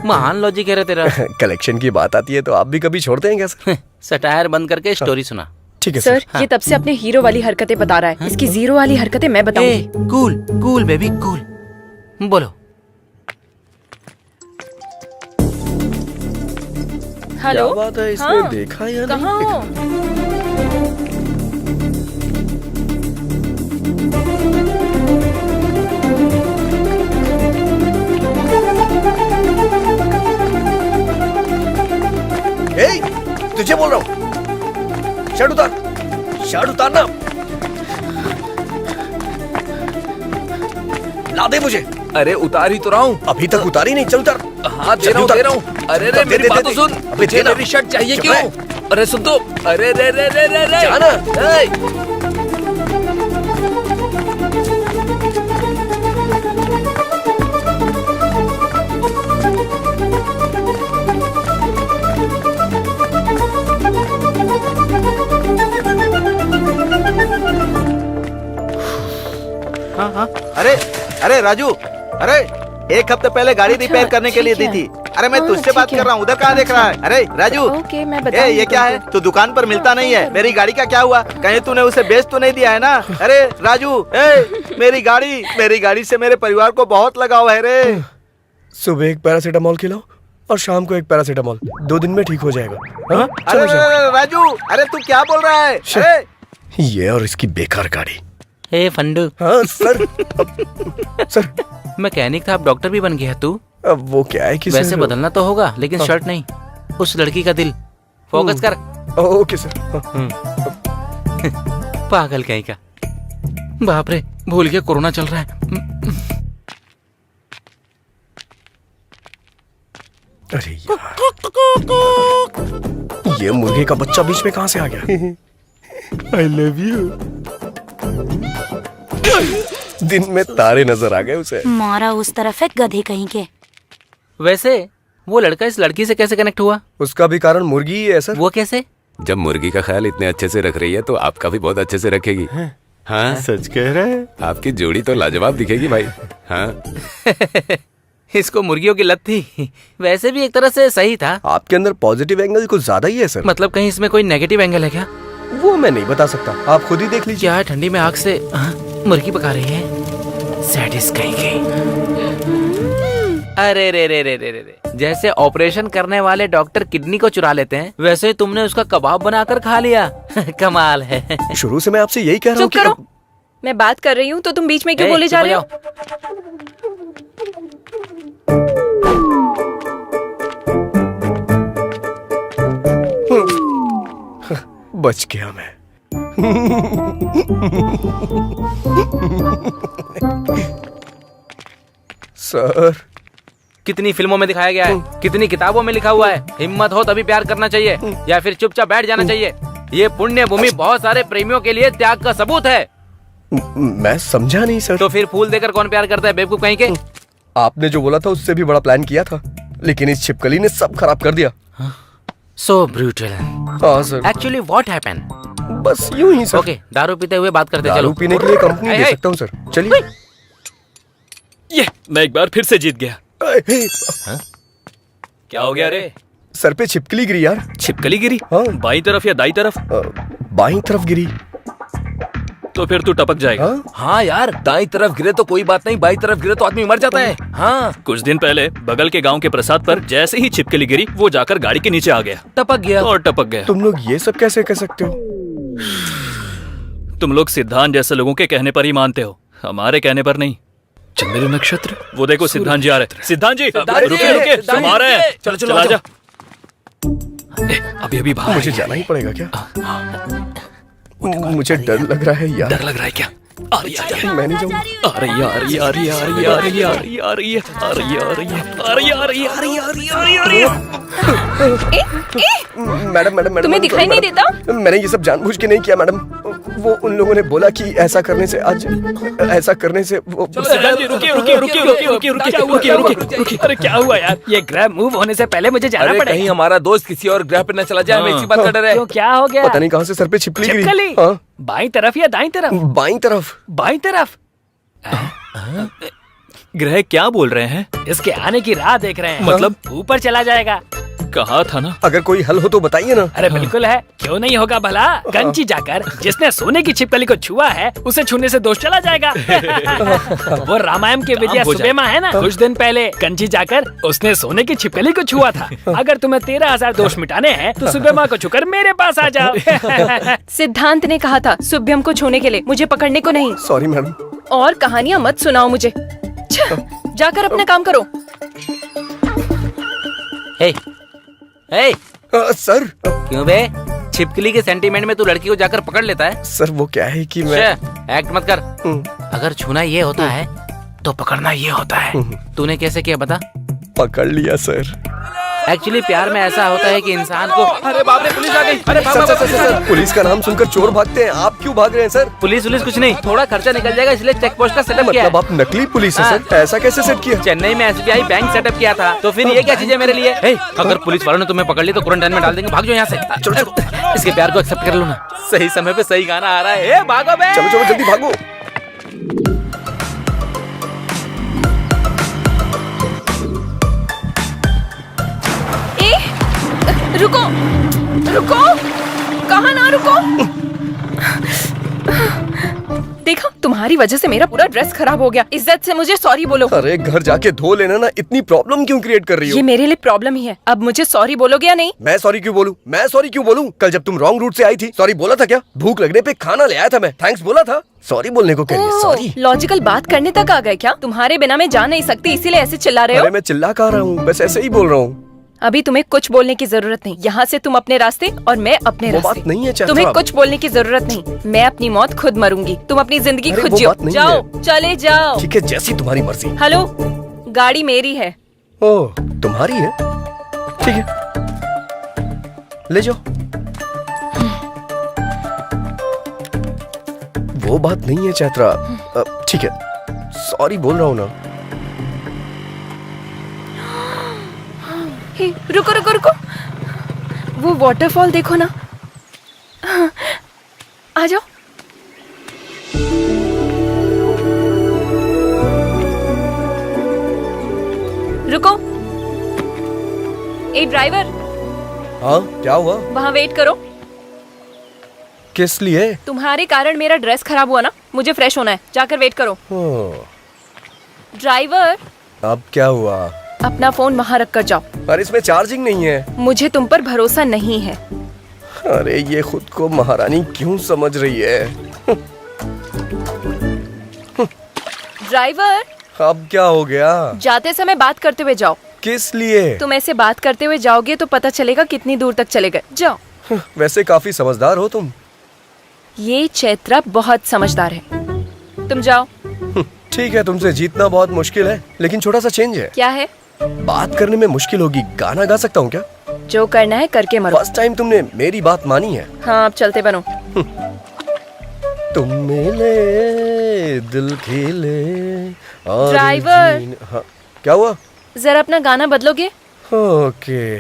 महान लॉजिक है रे तेरा। कलेक्शन की बात आती है तो आप भी कभी छोड़ते हैं क्या सर? सटायर बंद करके स्टोरी सुना। ठीक है सर, ये तब से अपने हीरो वाली हरकतें बता रहा है। इसकी जीरो वाली हरकतें मैं बताऊंगी। Cool cool baby cool. बोलो। हेलो। क्या बात है, इसने हाँ, देखा या कहाँ नहीं? हो? तुझे बोल रहा हूँ, शर्ट उतार, शर्ट उतारना। ला दे मुझे। अरे उतार ही तो रहा हूँ। अभी तक उतारी नहीं, चल उतार। हाँ दे रहा हूँ। अरे रे मेरी बात तो सुन। मुझे मेरी शर्ट चाहिए क्यों? अरे सुन तो। अरे रे रे रे रे रे। जाना। हाँ हाँ। अरे अरे राजू, अरे 1 हफ्ते पहले गाड़ी रिपेयर करने के लिए दी थी, अरे मैं तुझसे बात कर रहा हूँ, उधर कहाँ देख रहा है? अरे राजू, ओके मैं ए बताऊंगी ये क्या है? तुमको। तू दुकान पर मिलता नहीं है। मेरी गाड़ी का क्या हुआ? कहीं तूने उसे बेच तो नहीं दिया है ना? अरे राजू, मेरी गाड़ी से मेरे परिवार को बहुत लगाव है रे। सुबह एक पैरासीटामोल खिलाओ और शाम को एक पैरासीटामोल, 2 दिन में ठीक हो जाएगा। हाँ? अरे राजू, अरे तू क्या बोल रहा है? अरे ये और इसकी बेकार गाड़ी। हे फंडू। हाँ सर। सर मैकेनिक था, अब डॉक्टर भी बन गया तू। अब वो क्या है कि वैसे सर, बदलना तो होगा, लेकिन शर्ट नहीं, उस लड़की का दिल। फोकस कर। Okay sir. पागल कहीं का। बाप रे, भूल गया कोरोना चल रहा है। अरे यार, ये मुर्गे का बच्चा बीच में कहाँ से आ गया? I love you. दिन में तारे नजर आ गए उसे। मारा उस तरफ है गधे कहीं के। वैसे वो लड़का इस लड़की से कैसे कनेक्ट हुआ? उसका भी कारण मुर्गी ही है सर। वो कैसे? जब मुर्गी का ख्याल इतने अच्छे से रख रही है तो आपका भी बहुत अच्छे से रखेगी। हाँ सच कह रहे हैं। आपकी जोड़ी तो लाजवाब दिखेगी भाई। हाँ इसको मुर्गियों की लत थी। वैसे भी एक तरह से सही था। आपके अंदर पॉजिटिव एंगल कुछ ज्यादा ही है सर। मतलब कहीं इसमें कोई नेगेटिव एंगल है क्या? वो मैं नहीं बता सकता, आप खुद ही देख लीजिए। क्या ठंडी में आग से मुर्गी पका रही है? सैडिस्ट कहीं की। अरे रे रे रे रे रे रे, जैसे ऑपरेशन करने वाले डॉक्टर किडनी को चुरा लेते हैं, वैसे तुमने उसका कबाब बनाकर खा लिया। कमाल है। शुरू से मैं आपसे यही कह रहा हूँ चुप करो। मैं बात कर रही हूँ तो तुम बीच में क्यों बोले जा रहे हो? बच गया मैं। सर, कितनी फिल्मों में दिखाया गया है, कितनी किताबों में लिखा हुआ है, हिम्मत हो तभी प्यार करना चाहिए या फिर चुपचाप बैठ जाना चाहिए। ये पुण्य भूमि बहुत सारे प्रेमियों के लिए त्याग का सबूत है। मैं समझा नहीं सर। तो फिर फूल देकर कौन प्यार करता है, बेवकूफ कहीं के? आपने जो बोला था उससे भी बड़ा प्लान किया था, लेकिन इस छिपकली ने सब खराब कर दिया। सो ब्रूटल। हाँ सर। Actually what happened? बस यूं ही सर। ओके, दारू पीते हुए बात करते चलो। दारू पीने के लिए कंपनी दे सकता हूँ सर। चलिए। ये मैं एक बार फिर से जीत गया। क्या हो गया रे? सर पे छिपकली गिरी यार। छिपकली गिरी? हाँ। बाईं तरफ या दाईं तरफ? बाईं तरफ गिरी। तो फिर तू टपक जाएगा। हाँ यार, दाईं तरफ गिरे तो कोई बात नहीं, बाईं तरफ गिरे तो आदमी मर जाता है। हाँ, कुछ दिन पहले बगल के गांव के प्रसाद पर जैसे ही छिपकली गिरी, वो जाकर गाड़ी के नीचे आ गया, टपक गया और टपक गया। तुम लोग ये सब कैसे कह सकते हो? तुम लोग सिद्धांत जैसे लोगों के कहने पर ही मानते हो, हमारे कहने पर नहीं। चंद्र नक्षत्र। वो देखो सिद्धांत जी आ रहे। सिद्धांत जी सिद्धांत जी, रुके रुके, सिद्धांत हम आ रहे हैं। चलो, चलो, चला आ जा। अभी अभी बाहर मुझे जाना ही पड़ेगा क्या? मुझे डर लग रहा है यार। डर लग रहा है क्या? आ रही है, मैं नहीं जाऊंगा। आ रही है, आ रही है, आ रही है, आ रही है, आ रही है, आ रही है, आ रही है, आ रही है, आ रही है, आ रही है, आ रही है, आ रही है, आ रही है, आ रही है, आ रही है। मैडम मैडम मैडम, तुम्हें दिखाई नहीं देता? मैंने ये सब जानबूझ के नहीं किया मैडम। वो उन लोगों ने बोला कि ऐसा करने से आज ऐसा करने से वो। सिद्धांत जी रुकिए रुकिए रुकिए रुकिए रुकिए रुकिए रुकिए रुकिए रुकिए। अरे क्या हुआ यार? ये ग्रह मूव होने से पहले मुझे जाना अरे पड़ेगा। कहीं हमारा दोस्त किसी और ग्रह पे न चला जाए, हमें इसी बात का डर है। तो क्या हो गया? पता नहीं कहाँ से सर पे छिपकली गिरी। छिपकली? हाँ, बाईं तरफ या दाईं तरफ? बाईं तरफ। बाईं तरफ। ग्रह क्या बोल रहे हैं? इसके आने की राह देख रहे हैं। मतलब ऊपर चला जाएगा। कहा था ना। अगर कोई हल हो तो बताइए ना। अरे बिल्कुल है, क्यों नहीं होगा भला। कंची जाकर जिसने सोने की छिपकली को छुआ है, उसे छूने से दोष चला जाएगा। वो रामायण के विजय सुबेमा है ना, कुछ दिन पहले कंची जाकर उसने सोने की छिपकली को छुआ था। अगर तुम्हें 13,000 दोष मिटाने हैं तो सुबेमा को छूकर मेरे पास आ जाओ। सिद्धांत ने कहा था शुभ्यम को छूने के लिए, मुझे पकड़ने को नहीं। Sorry madam. और कहानियां मत सुनाओ मुझे। जाकर अपना काम करो। हे, हे, सर। क्यों बे? छिपकली के सेंटीमेंट में तू लड़की को जाकर पकड़ लेता है? सर वो क्या है कि मैं एक्ट मत कर। अगर छूना ये होता है तो पकड़ना ये होता है। तूने कैसे किया बता? पकड़ लिया सर। एक्चुअली प्यार में ऐसा होता है कि इंसान को। अरे बाप रे, पुलिस आ गई। अरे sir, sir, sir, sir, police का नाम सुनकर चोर भागते हैं, आप क्यों भाग रहे हैं सर? पुलिस कुछ नहीं, थोड़ा खर्चा निकल जाएगा इसलिए चेक पोस्ट का सेटअप किया है। मतलब आप नकली पुलिस है सर? ऐसा कैसे सेट किया? चेन्नई में SBI बैंक सेटअप किया था, तो फिर ये क्या चीज है मेरे लिए? अगर पुलिस वालों ने तुम्हें पकड़ ली तो क्वारंटाइन में डाल देंगे। भाग जाओ यहाँ से। चलो चलो, इसके प्यार को एक्सेप्ट कर लो ना। सही समय पे सही गाना आ रहा है। भागो बे। चलो चलो जल्दी भागो। रुको रुको, कहाँ ना रुको। देखा, तुम्हारी वजह से मेरा पूरा ड्रेस खराब हो गया। इज्जत से मुझे सॉरी बोलो। अरे घर जाके धो लेना ना, इतनी प्रॉब्लम क्यों क्रिएट कर रही हो? ये मेरे लिए प्रॉब्लम ही है। अब मुझे सॉरी बोलोगे या नहीं? मैं सॉरी क्यों बोलूं? मैं सॉरी क्यों बोलूं? कल जब तुम रॉन्ग रूट से आई थी सॉरी बोला था क्या? भूख लगने पे खाना ले आया था मैं, थैंक्स बोला था। सॉरी बोलने को कह रही है? सॉरी लॉजिकल बात करने तक आ गए क्या? तुम्हारे बिना मैं जा नहीं सकती, इसीलिए ऐसे चिल्ला रहे हो? अरे मैं चिल्ला कहाँ रहा हूँ, बस ऐसे ही बोल रहा हूँ। अभी तुम्हें कुछ बोलने की जरूरत नहीं। यहाँ से तुम अपने रास्ते और मैं अपने वो रास्ते। बात नहीं है चैत्रा। तुम्हें कुछ बोलने की जरूरत नहीं। मैं अपनी मौत खुद मरूंगी, तुम अपनी जिंदगी अरे खुद वो जियो। बात नहीं जाओ, है। चले जाओ। ठीक है, जैसी तुम्हारी मर्जी। हेलो, गाड़ी मेरी है। ओह, तुम्हारी है? ठीक है, ले जाओ। वो बात नहीं है चैत्रा। ठीक है, सॉरी बोल रहा हूँ ना। हे, रुको रुको रुको, वो वाटरफॉल देखो ना। आ जाओ। रुको। ए ड्राइवर, हाँ क्या हुआ? वहाँ वेट करो। किस लिए? तुम्हारे कारण मेरा ड्रेस खराब हुआ ना, मुझे फ्रेश होना है, जाकर वेट करो। ड्राइवर, अब क्या हुआ? अपना फोन वहाँ रख कर जाओ। पर इसमें चार्जिंग नहीं है। मुझे तुम पर भरोसा नहीं है। अरे ये खुद को महारानी क्यों समझ रही है? ड्राइवर, अब क्या हो गया? जाते समय बात करते हुए जाओ। किस लिए? तुम ऐसे बात करते हुए जाओगे तो पता चलेगा कितनी दूर तक चले गए। जाओ। वैसे काफी समझदार हो तुम। ये चैत्रा बहुत समझदार है। तुम जाओ। ठीक है, तुमसे जीतना बहुत मुश्किल है, लेकिन छोटा सा चेंज है। क्या है? बात करने में मुश्किल होगी, गाना गा सकता हूँ क्या? जो करना है करके मरो। फर्स्ट टाइम तुमने मेरी बात मानी है। हाँ, अब चलते बनो। तुम मिले दिल खिले और ड्राइवर। हाँ, क्या हुआ? जरा अपना गाना बदलोगे? ओके।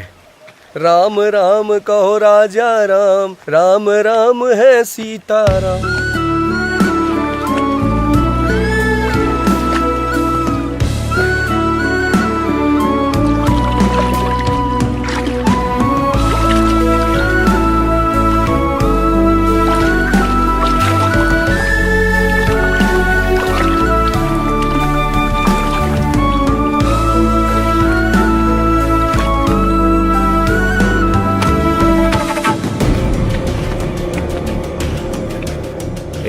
राम राम कहो राजा राम, राम राम है सीताराम।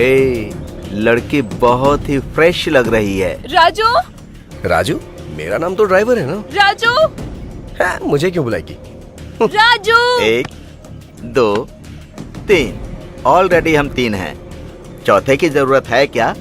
ए, लड़की बहुत ही फ्रेश लग रही है। राजू। राजू? मेरा नाम तो ड्राइवर है ना। राजू। है, मुझे क्यों बुलाएगी? राजू। 1 2 3, ऑलरेडी हम 3 हैं। चौथे की जरूरत है क्या?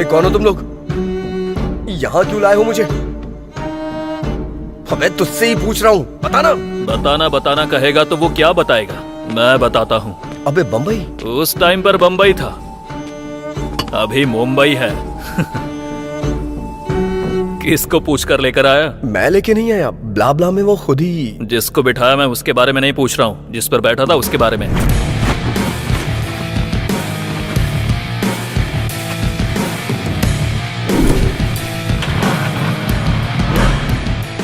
कौन हो तुम लोग? यहाँ क्यों लाए हो मुझे? मैं तुझसे ही पूछ रहा हूँ, बताना। बताना कहेगा तो वो क्या बताएगा? मैं बताता हूँ। अबे बम्बई? उस टाइम पर बम्बई था, अभी मुंबई है। किसको पूछ कर लेकर आया? मैं लेके नहीं आया, ब्ला ब्ला में वो खुद ही। जिसको बिठाया मैं उसके बारे में नहीं पूछ रहा हूँ, जिस पर बैठा था उसके बारे में।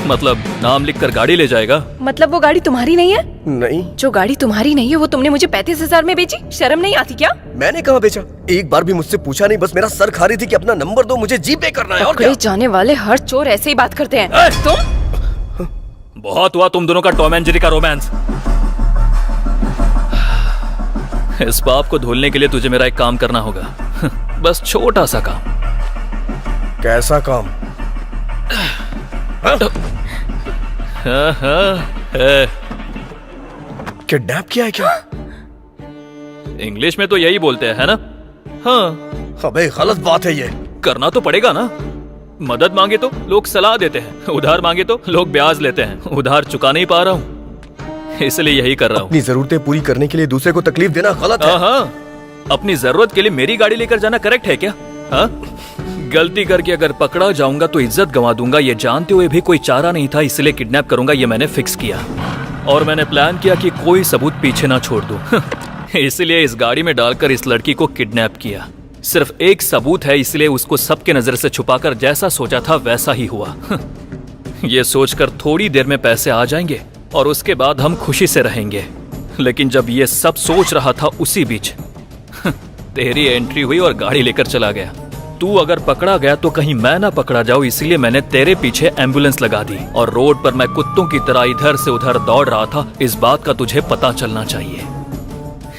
मतलब नाम लिखकर गाड़ी ले जाएगा? मतलब वो गाड़ी तुम्हारी नहीं है? नहीं। जो गाड़ी तुम्हारी नहीं है वो तुमने मुझे 35,000 में बेची? शर्म नहीं आती क्या? मैंने कहाँ बेचा? एक बार भी मुझसे पूछा नहीं, बस मेरा सर खा रही थी कि अपना नंबर दो, मुझे जीपे करना है। और क्या? जाने वाले हर चोर ऐसे ही बात करते हैं। तुम? बहुत हुआ तुम दोनों का टॉम एंड जेरी का रोमांस। इस पाप को धुलने के लिए तुझे मेरा एक काम करना होगा। बस छोटा सा काम। कैसा काम? किडनैप किया है क्या? इंग्लिश में तो यही बोलते हैं, है ना? हाँ। अबे गलत बात है ये। करना तो पड़ेगा ना। मदद मांगे तो लोग सलाह देते हैं, उधार मांगे तो लोग ब्याज लेते हैं। उधार चुका नहीं पा रहा हूँ, इसलिए यही कर रहा हूँ। अपनी जरूरतें पूरी करने के लिए दूसरे को तकलीफ देना गलत है। हाँ, अपनी जरूरत के लिए मेरी गाड़ी लेकर जाना करेक्ट है क्या? हाँ, गलती करके अगर पकड़ा जाऊंगा तो इज्जत गंवा दूंगा। ये जानते हुए भी कोई चारा नहीं था, इसलिए किडनैप करूंगा ये मैंने फिक्स किया। और मैंने प्लान किया कि कोई सबूत पीछे ना छोड़ दूं। इसलिए इस गाड़ी में डालकर इस लड़की को किडनैप किया। सिर्फ एक सबूत है, इसलिए उसको सबके नजर से छुपाकर जैसा सोचा था वैसा ही हुआ। ये सोचकर थोड़ी देर में पैसे आ जाएंगे और उसके बाद हम खुशी से रहेंगे। लेकिन जब ये सब सोच रहा था उसी बीच तेरी एंट्री हुई और गाड़ी लेकर चला गया। तू अगर पकड़ा गया तो कहीं मैं ना पकड़ा जाऊं, इसलिए मैंने तेरे पीछे एम्बुलेंस लगा दी। और रोड पर मैं कुत्तों की तरह इधर से उधर दौड़ रहा था। इस बात का तुझे पता चलना चाहिए,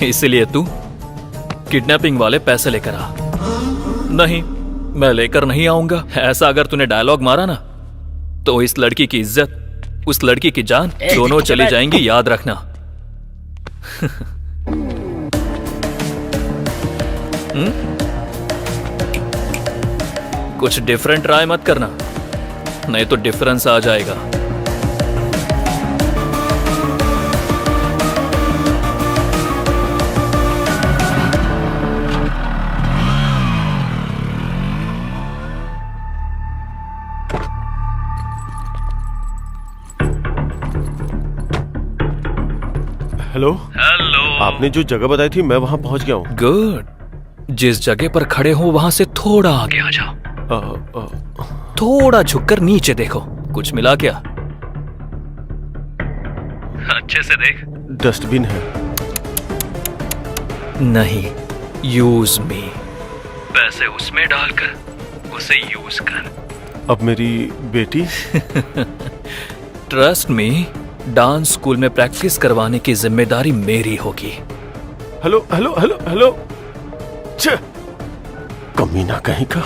इसलिए तू किडनैपिंग वाले पैसे लेकर आ। नहीं, मैं लेकर नहीं आऊंगा। ऐसा अगर तूने डायलॉग मारा ना तो इस लड़की की इज्जत, उस लड़की की जान दोनों चली जाएंगी, याद रखना। कुछ डिफरेंट ट्राई मत करना, नहीं तो डिफरेंस आ जाएगा। हेलो आपने जो जगह बताई थी मैं वहां पहुंच गया हूँ। गुड। जिस जगह पर खड़े हो वहां से थोड़ा आगे आ जाओ। थोड़ा झुककर नीचे देखो, कुछ मिला क्या? अच्छे से देख। डस्टबिन है। नहीं, यूज मी। पैसे उसमें डालकर उसे यूज कर। अब मेरी बेटी? ट्रस्ट मी, डांस स्कूल में प्रैक्टिस करवाने की जिम्मेदारी मेरी होगी। Hello hello hello hello. कमीना कहीं का।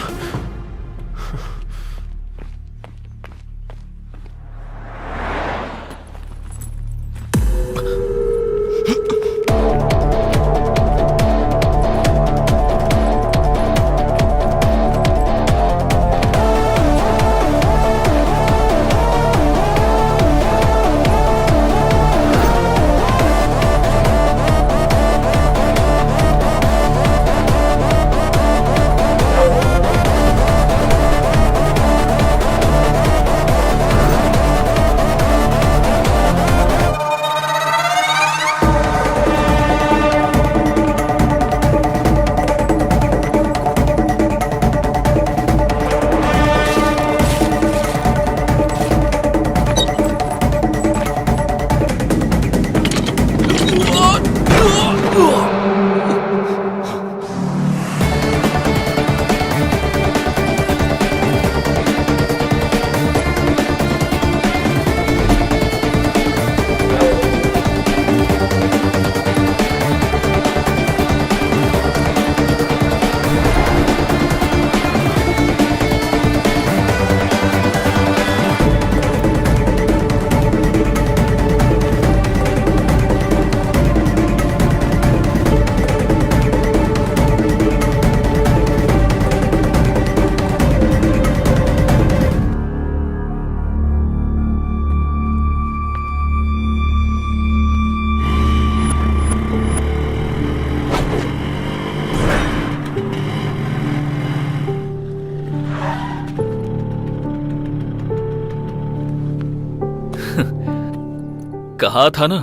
कहा था ना,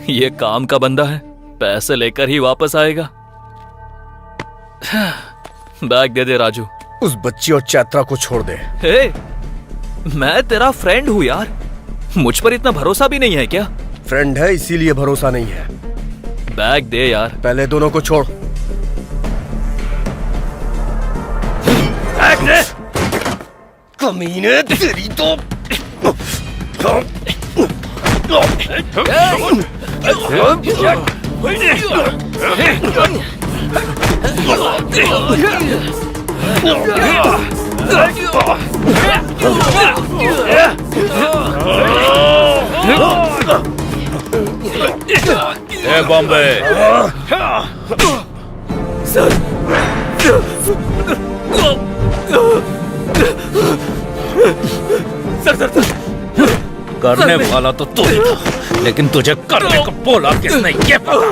ये काम का बंदा है, पैसे लेकर ही वापस आएगा। बैग दे दे राजू। उस बच्ची और चैत्रा को छोड़ दे। हे, मैं तेरा फ्रेंड हूँ यार, मुझ पर इतना भरोसा भी नहीं है क्या? फ्रेंड है इसीलिए भरोसा नहीं है। बैग दे यार। पहले दोनों को छोड़। बैग दे। कमीने तेरी तो। ए Bombay. Sir sir sir sir करने वाला तो तू ही था, लेकिन तुझे करने को बोला किसने ये पता।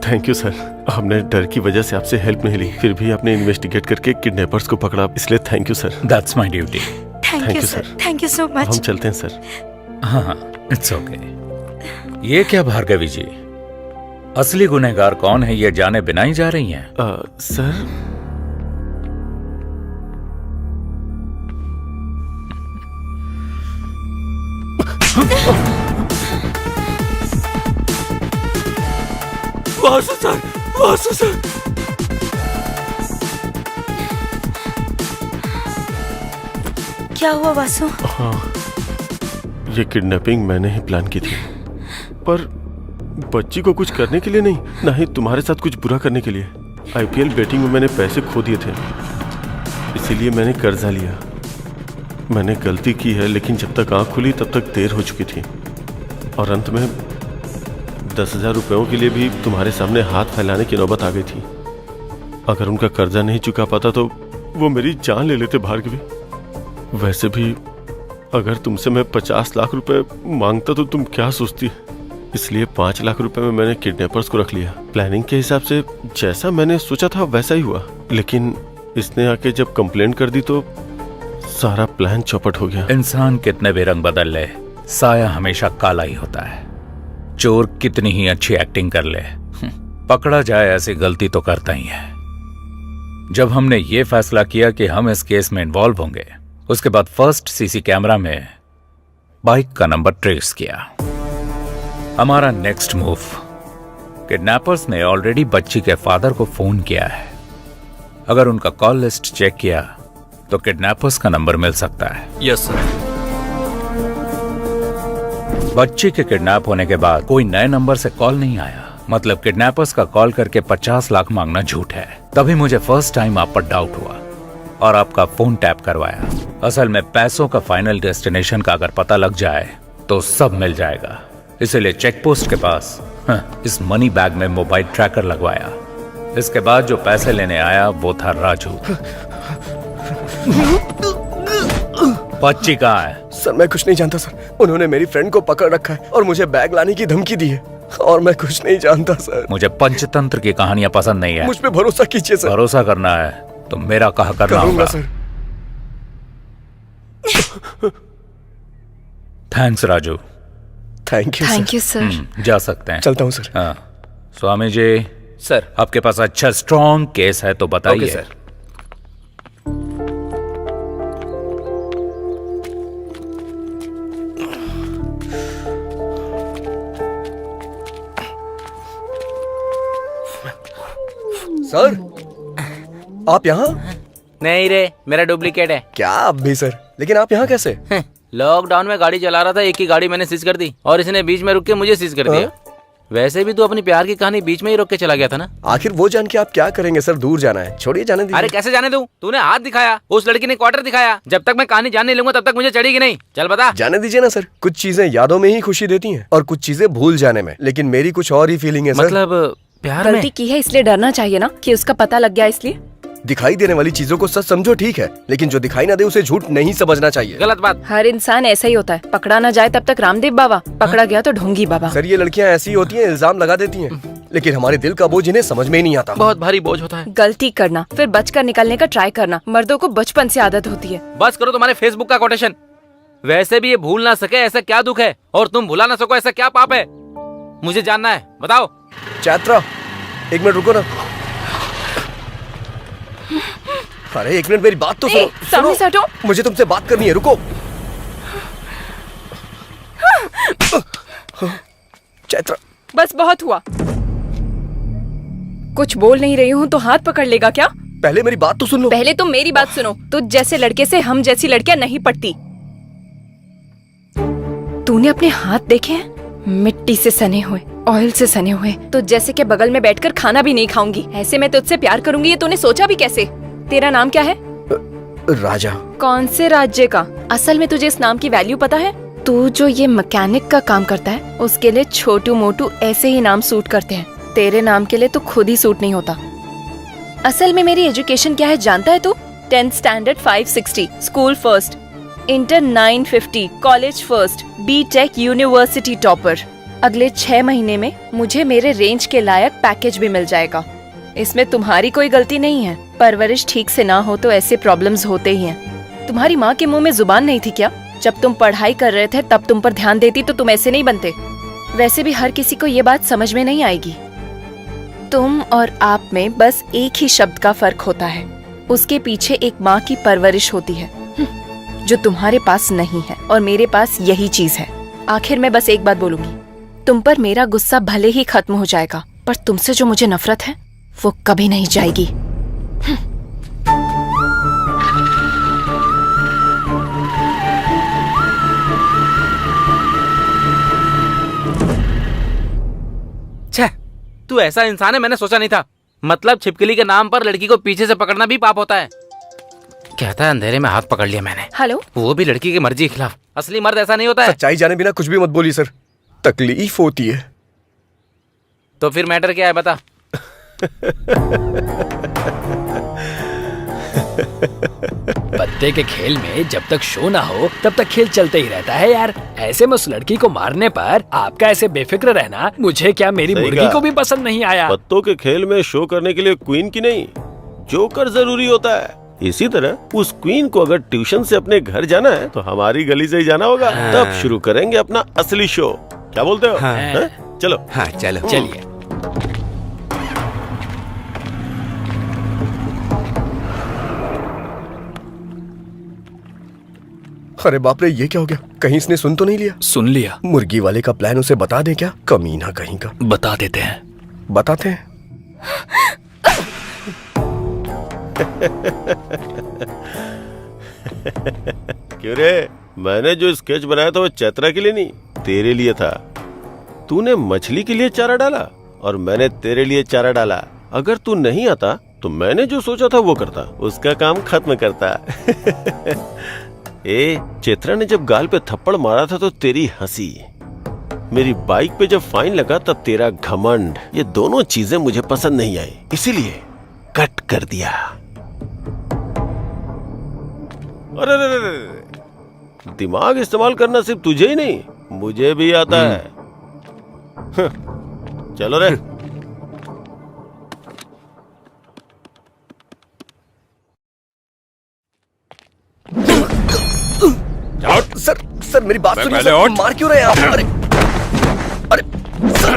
थैंक यू सर, हमने डर की वजह से आपसे हेल्प नहीं ली, फिर भी आपने इन्वेस्टिगेट करके किडनैपर्स को पकड़ा, इसलिए thank you sir. That's my duty. Thank you sir, thank you so much. हम चलते हैं सर। हाँ, इट्स ओके। ये क्या भार्गवी जी, असली गुनहगार कौन है ये जाने बिना ही जा रही हैं? Sir Vasu sir, Vasu sir. क्या हुआ वासु? हाँ, ये किडनैपिंग मैंने ही प्लान की थी, पर बच्ची को कुछ करने के लिए नहीं, ना ही तुम्हारे साथ कुछ बुरा करने के लिए। आईपीएल बेटिंग में मैंने पैसे खो दिए थे, इसीलिए मैंने कर्जा लिया। मैंने गलती की है, लेकिन जब तक आंख खुली तब तक देर हो चुकी थी, और अंत में 10,000 रुपयों के लिए भी तुम्हारे सामने हाथ फैलाने की नौबत आ गई थी। अगर उनका कर्जा नहीं चुका पाता तो वो मेरी जान ले लेते भार्गवी। वैसे भी अगर तुमसे मैं 50 लाख रुपए मांगता तो तुम क्या सोचती, इसलिए 5 लाख रुपए में मैंने किडनैपर्स को रख लिया। प्लानिंग के हिसाब से जैसा मैंने सोचा था वैसा ही हुआ, लेकिन इसने आके जब कंप्लेंट कर दी तो सारा प्लान चौपट हो गया। इंसान कितने भी रंग बदल ले, साया हमेशा काला ही होता है। चोर कितनी ही अच्छी एक्टिंग कर ले, पकड़ा जाए ऐसी गलती तो करता ही है। जब हमने ये फैसला किया कि हम इस केस में इन्वॉल्व होंगे, उसके बाद फर्स्ट सीसी कैमरा में बाइक का नंबर ट्रेस किया। हमारा नेक्स्ट मूव, किडनैपर्स ने ऑलरेडी बच्ची के फादर को फोन किया है। अगर उनका कॉल लिस्ट चेक किया तो किडनैपर्स का नंबर मिल सकता है। Yes sir. बच्ची के किडनैप होने के बाद कोई नए नंबर से कॉल नहीं आया, मतलब किडनैपर्स का कॉल करके 50 लाख मांगना झूठ है। तभी मुझे फर्स्ट टाइम आप पर डाउट हुआ और आपका फोन टैप करवाया। असल में पैसों का फाइनल डेस्टिनेशन का अगर पता लग जाए तो सब मिल जाएगा, इसीलिए चेक पोस्ट के पास इस मनी बैग में मोबाइल ट्रैकर लगवाया। इसके बाद जो पैसे लेने आया वो था राजू। बच्ची कहाँ है? सर मैं कुछ नहीं जानता सर, उन्होंने मेरी फ्रेंड को पकड़ रखा है और मुझे बैग लाने की धमकी दी है, और मैं कुछ नहीं जानता सर। मुझे पंचतंत्र की कहानियां पसंद नहीं है। मुझ पे भरोसा कीजिए सर। भरोसा करना है तो मेरा कहा करना होगा sir. Thanks Raju. Thank you. Thank you sir. जा सकते हैं। चलता हूँ सर। हाँ स्वामी जी। सर आपके पास अच्छा स्ट्रॉन्ग केस है तो बताइए। Okay sir. सर आप यहाँ? नहीं रे, मेरा डुप्लीकेट है। क्या आप भी सर, लेकिन आप यहाँ कैसे? लॉकडाउन में गाड़ी चला रहा था, एक ही गाड़ी मैंने सीज कर दी और इसने बीच में रुक के मुझे सीज कर दिया। वैसे भी तू अपनी प्यार की कहानी बीच में ही रोक के चला गया था ना। आखिर वो जान के आप क्या करेंगे सर, दूर जाना है, छोड़िए जाने दीजिए। अरे कैसे जाने दूं? तूने हाथ दिखाया, उस लड़की ने क्वार्टर दिखाया। जब तक मैं कहानी जान नहीं लूंगा तब तक मुझे चढ़ेगी नहीं। चल बता। जाने दीजिए ना सर, कुछ चीजें यादों में ही खुशी देती हैं और कुछ चीजें भूल जाने में, लेकिन मेरी कुछ और ही फीलिंग है सर। मतलब प्यार में गलती की है इसलिए डरना चाहिए ना कि उसका पता लग गया इसलिए। दिखाई देने वाली चीजों को सच समझो ठीक है, लेकिन जो दिखाई ना दे उसे झूठ नहीं समझना चाहिए। गलत बात। हर इंसान ऐसा ही होता है, पकड़ा ना जाए तब तक रामदेव बाबा, पकड़ा गया तो ढोंगी बाबा। सर ये लड़कियां ऐसी होती हैं, इल्जाम लगा देती हैं, लेकिन हमारे दिल का बोझ इन्हें समझ में ही नहीं आता। बहुत भारी बोझ होता है। गलती करना फिर बचकर निकलने का ट्राई करना, मर्दों को बचपन से आदत होती है। बस करो तुम्हारे फेसबुक का कोटेशन। वैसे भी ये भूल ना सके ऐसा क्या दुख है, और तुम भुला ना सको ऐसा क्या पाप है। मुझे जानना है, बताओ। चैत्रा, एक मिनट रुको ना। अरे एक मिनट, मेरी बात तो सुनो। सामने से हटो। मुझे तुमसे बात करनी है, रुको। चैत्रा, बस बहुत हुआ। कुछ बोल नहीं रही हूँ तो हाथ पकड़ लेगा क्या? पहले मेरी बात तो सुन लो। पहले तुम मेरी बात सुनो। तुझ जैसे लड़के से हम जैसी लड़कियां नहीं पटती। तूने अपने हाथ देखे हैं? मिट्टी से सने हुए, ऑयल से सने हुए। तो जैसे के बगल में बैठकर खाना भी नहीं खाऊंगी। ऐसे मैं तुझसे प्यार करूंगी, ये तूने सोचा भी कैसे? तेरा नाम क्या है? राजा। कौन से राज्य का? असल में तुझे इस नाम की वैल्यू पता है? तू जो ये मैकेनिक का काम करता है, उसके लिए छोटू मोटू ऐसे ही नाम सूट करते हैं। तेरे नाम के लिए तो खुद ही सूट नहीं होता। असल में मेरी एजुकेशन क्या है जानता है तू? 10th standard 560, school first, inter 950, college first, BTech university topper. अगले 6 महीने में मुझे मेरे रेंज के लायक पैकेज भी मिल जाएगा। इसमें तुम्हारी कोई गलती नहीं है। परवरिश ठीक से ना हो तो ऐसे प्रॉब्लम्स होते ही हैं। तुम्हारी माँ के मुंह में जुबान नहीं थी क्या? जब तुम पढ़ाई कर रहे थे तब तुम पर ध्यान देती तो तुम ऐसे नहीं बनते। वैसे भी हर किसी को ये बात समझ में नहीं आएगी। तुम और आप में बस एक ही शब्द का फर्क होता है। उसके पीछे एक माँ की परवरिश होती है, जो तुम्हारे पास नहीं है और मेरे पास यही चीज है। आखिर मैं बस एक बात बोलूंगी, तुम पर मेरा गुस्सा भले ही खत्म हो जाएगा, पर तुमसे जो मुझे नफरत है वो कभी नहीं जाएगी। छह, तू ऐसा इंसान है मैंने सोचा नहीं था। मतलब छिपकली के नाम पर लड़की को पीछे से पकड़ना भी पाप होता है। कहता है अंधेरे में हाथ पकड़ लिया मैंने। हेलो, वो भी लड़की की मर्जी के खिलाफ। असली मर्द ऐसा नहीं होता है। सच्चाई जाने बिना कुछ भी मत बोलिए सर, तकलीफ होती है। तो फिर मैटर क्या है बता। पत्ते के खेल में जब तक शो ना हो तब तक खेल चलते ही रहता है यार। ऐसे में उस लड़की को मारने पर आपका ऐसे बेफिक्र रहना मुझे क्या मेरी मुर्गी को भी पसंद नहीं आया। पत्तों के खेल में शो करने के लिए क्वीन की नहीं, जोकर जरूरी होता है। इसी तरह उस क्वीन को अगर ट्यूशन से अपने घर जाना है तो हमारी गली से ही जाना होगा। तब शुरू करेंगे अपना असली शो। क्या बोलते हो? हाँ? चलो। हाँ चलो, चलिए। अरे बाप रे, ये क्या हो गया? कहीं इसने सुन तो नहीं लिया? सुन लिया। मुर्गी वाले का प्लान उसे बता दे क्या? कमीना कहीं का। बता देते हैं। बताते हैं। क्यों रे? मैंने जो स्केच बनाया था वो चैत्रा के लिए नहीं, तेरे लिए था। तूने मछली के लिए चारा डाला और मैंने तेरे लिए चारा डाला। अगर तू नहीं आता तो मैंने जो सोचा था वो करता, उसका काम खत्म करता। ए, चैत्रा ने जब गाल पे थप्पड़ मारा था तो तेरी हंसी, मेरी बाइक पे जब फाइन लगा तब तेरा घमंड, ये दोनों चीजें मुझे पसंद नहीं आई, इसीलिए कट कर दिया। अरे दिमाग इस्तेमाल करना सिर्फ तुझे ही नहीं, मुझे भी आता है। चलो रे। सर सर मेरी बात सुनिए सर, मार क्यों रहे हैं आप? अरे अरे सर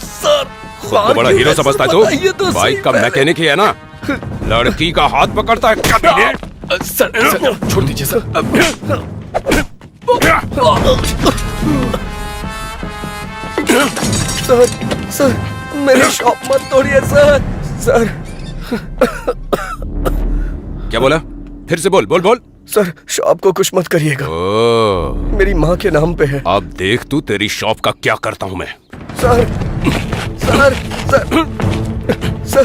सर खुद को बड़ा हीरो समझता है तू? बाइक का मैकेनिक ही है ना, लड़की का हाथ पकड़ता है कमीने। सर छोड़ दीजिए सर। सर सर मेरी शॉप मत तोड़िए सर। सर क्या बोला? फिर से बोल बोल बोल। सर शॉप को कुछ मत करिएगा, मेरी माँ के नाम पे है। अब देख तू तेरी शॉप का क्या करता हूँ मैं। Sir sir sir sir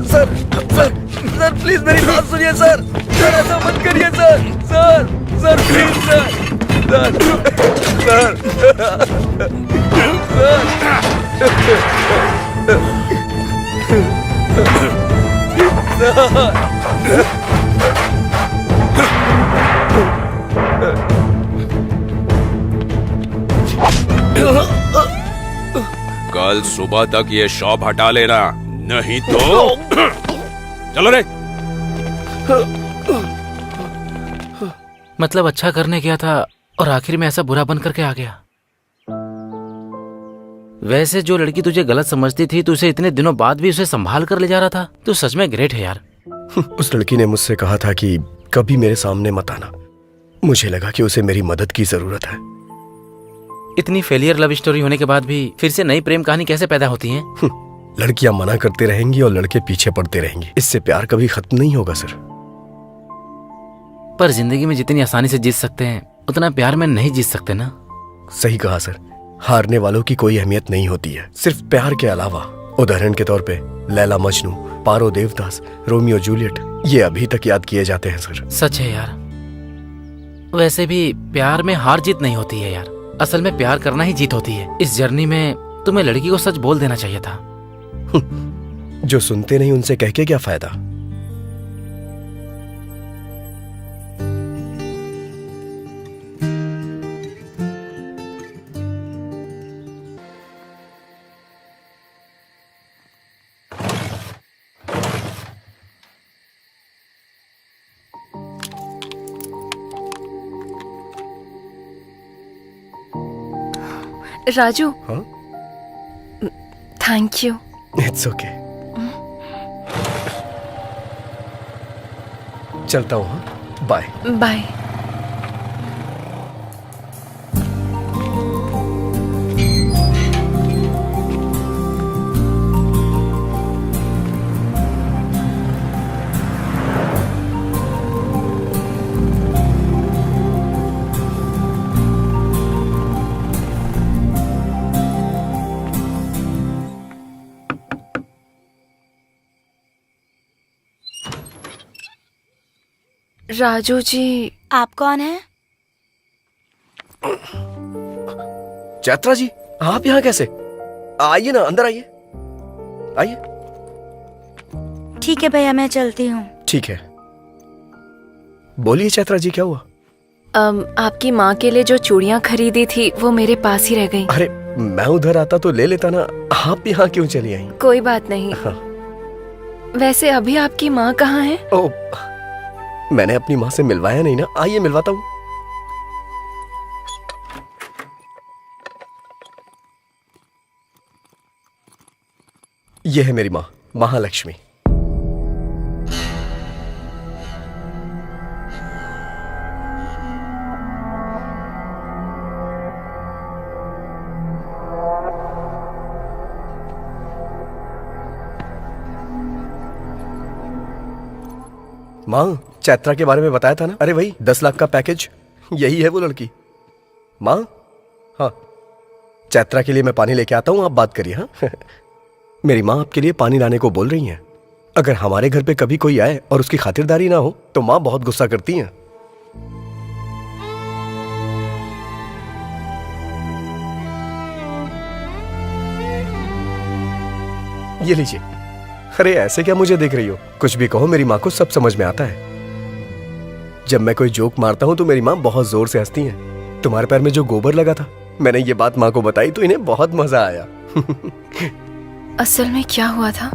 sir sir sir please मेरी बात सुनिए सर। सर ऐसा मत करिए sir. Sir sir please sir sir कल सुबह तक ये शॉप हटा लेना, नहीं तो चलो रे। मतलब अच्छा करने गया था और आखिर में ऐसा बुरा बन करके आ गया। वैसे जो लड़की तुझे गलत समझती थी, तू उसे इतने दिनों बाद भी उसे संभाल कर ले जा रहा था। तू सच में ग्रेट है यार। उस लड़की ने मुझसे कहा था कि कभी मेरे सामने मत आना। मुझे लगा कि उसे मेरी मदद की जरूरत है। इतनी फेलियर लव स्टोरी होने के बाद भी फिर से नई प्रेम कहानी कैसे पैदा होती है? लड़कियां मना करते रहेंगी और लड़के पीछे पड़ते रहेंगे। इससे प्यार कभी खत्म नहीं होगा सर। पर जिंदगी में जितनी आसानी से जीत सकते हैं उतना प्यार में नहीं जीत सकते ना। सही कहा सर। हारने वालों की कोई अहमियत नहीं होती है, सिर्फ प्यार के अलावा। उदाहरण के तौर पे लैला मजनू, पारो देवदास, रोमियो जूलियट, ये अभी तक याद किए जाते हैं सर। सच है यार। वैसे भी प्यार में हार जीत नहीं होती है यार, असल में प्यार करना ही जीत होती है। इस जर्नी में तुम्हें लड़की को सच बोल देना चाहिए था। जो सुनते नहीं उनसे कह के क्या फायदा। राजू। हाँ? Thank you. It's okay. चलता हूँ। हाँ? Bye bye. राजू जी। आप कौन हैं? चैत्रा जी, आप यहाँ कैसे? आइए ना, अंदर आइए। आइए। ठीक है भैया, मैं चलती हूँ। ठीक है। बोलिए चैत्रा जी, क्या हुआ? आपकी माँ के लिए जो चूड़ियाँ खरीदी थी वो मेरे पास ही रह गई। अरे मैं उधर आता तो ले लेता ना। आप यहाँ क्यों चली आई? कोई बात नहीं। हाँ। वैसे अभी आपकी माँ कहाँ है? ओ, मैंने अपनी माँ से मिलवाया नहीं ना। आइए मिलवाता हूँ। यह है मेरी माँ, महालक्ष्मी। माँ, चैत्रा के बारे में बताया था ना? अरे वही 10 लाख का पैकेज, यही है वो लड़की। माँ, हाँ, चैत्रा के लिए मैं पानी लेके आता हूँ, आप बात करिए। हाँ। मेरी माँ आपके लिए पानी लाने को बोल रही हैं। अगर हमारे घर पे कभी कोई आए और उसकी खातिरदारी ना हो तो माँ बहुत गुस्सा करती हैं। ये लीजिए। अरे ऐसे क्या मुझे देख रही हो? कुछ भी कहो, मेरी माँ को सब समझ में आता है। जब मैं कोई जोक मारता हूँ तो मेरी माँ बहुत जोर से हंसती हैं। तुम्हारे पैर में जो गोबर लगा था, मैंने ये बात माँ को बताई तो इन्हें बहुत मजा आया। असल में क्या हुआ था?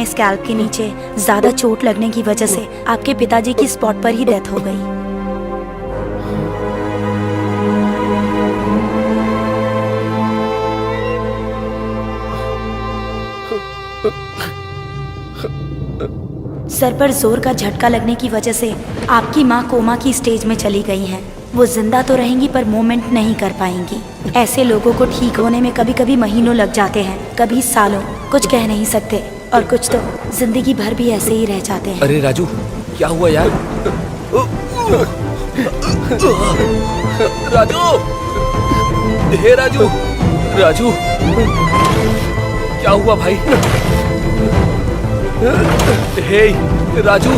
स्कैल्प के नीचे ज्यादा चोट लगने की वजह से आपके पिताजी की स्पॉट पर ही डेथ हो गई। सर पर जोर का झटका लगने की वजह से आपकी माँ कोमा की स्टेज में चली गई हैं। वो जिंदा तो रहेंगी पर मूवमेंट नहीं कर पाएंगी। ऐसे लोगों को ठीक होने में कभी कभी महीनों लग जाते हैं, कभी सालों, कुछ कह नहीं सकते, और कुछ तो जिंदगी भर भी ऐसे ही रह जाते हैं। अरे राजू, क्या हुआ यार? राजू, हे राजू, राजू, क्या हुआ भाई? हे राजू,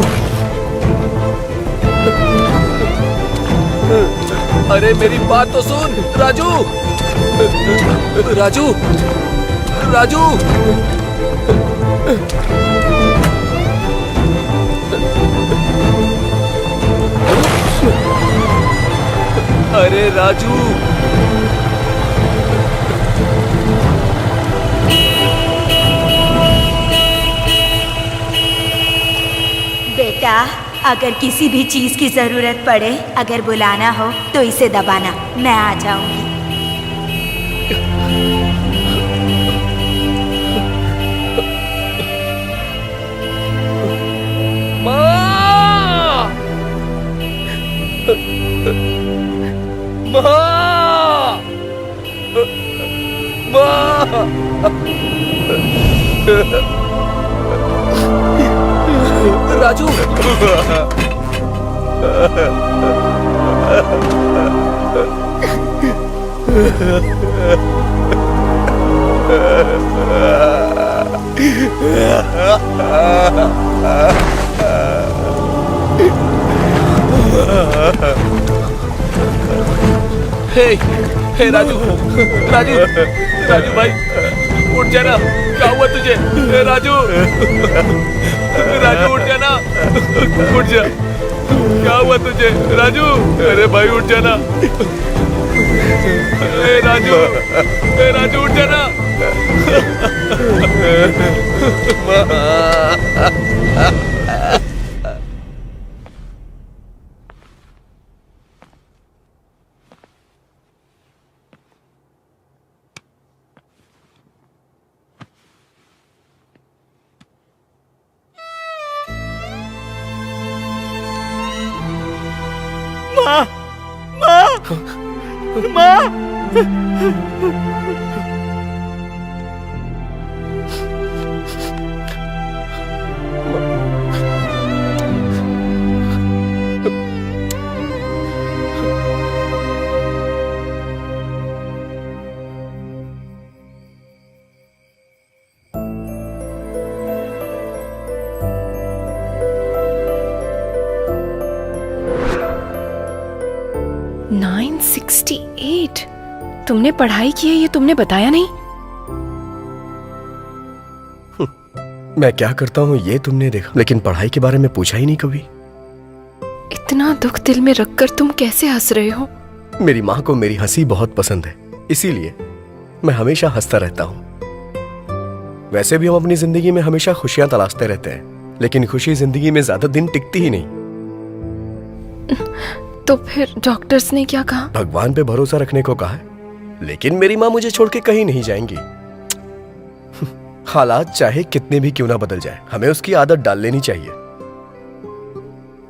अरे मेरी बात तो सुन राजू, राजू, राजू, अरे राजू, बेटा, अगर किसी भी चीज की जरूरत पड़े, अगर बुलाना हो तो इसे दबाना, मैं आ जाऊंगी। माँ! माँ! माँ! राजू, हे राजू, राजू, राजू भाई, उठ जाना। क्या हुआ तुझे? हे राजू, राजू उठ जाना, उठ जा। क्या हुआ तुझे राजू? अरे भाई उठ जाना। हे राजू उठ जाना। तुमने पढ़ाई की है ये तुमने बताया नहीं। मैं क्या करता हूँ ये तुमने देखा, लेकिन पढ़ाई के बारे में पूछा ही नहीं कभी। इतना दुख दिल में रखकर तुम कैसे हंस रहे हो? मेरी माँ को मेरी हंसी बहुत पसंद है, इसीलिए मैं हमेशा हंसता रहता हूँ। वैसे भी हम अपनी जिंदगी में हमेशा खुशियां तलाशते रहते हैं, लेकिन खुशी जिंदगी में ज्यादा दिन टिकती ही नहीं। तो फिर डॉक्टर्स ने क्या कहा? भगवान पे भरोसा रखने को कहा है, लेकिन मेरी माँ मुझे छोड़ के कहीं नहीं जाएंगी। हालात चाहे कितने भी क्यों ना बदल जाए, हमें उसकी आदत डाल लेनी चाहिए।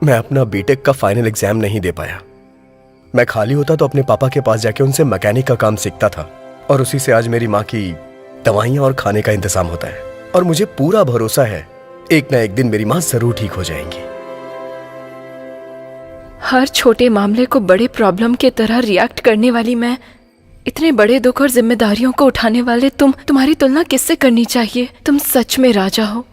मैं अपना बीटेक का फाइनल एग्जाम नहीं दे पाया। मैं खाली होता तो अपने पापा के पास जाके उनसे मैकेनिक का काम सीखता था, और उसी से आज मेरी माँ की दवाइयां और खाने का इंतजाम होता है। और मुझे पूरा भरोसा है एक ना एक दिन मेरी माँ जरूर ठीक हो जाएंगी। हर छोटे मामले को बड़े प्रॉब्लम के तरह रिएक्ट करने वाली मैं, इतने बड़े दुख और जिम्मेदारियों को उठाने वाले तुम्हारी तुलना किससे करनी चाहिए? तुम सच में राजा हो।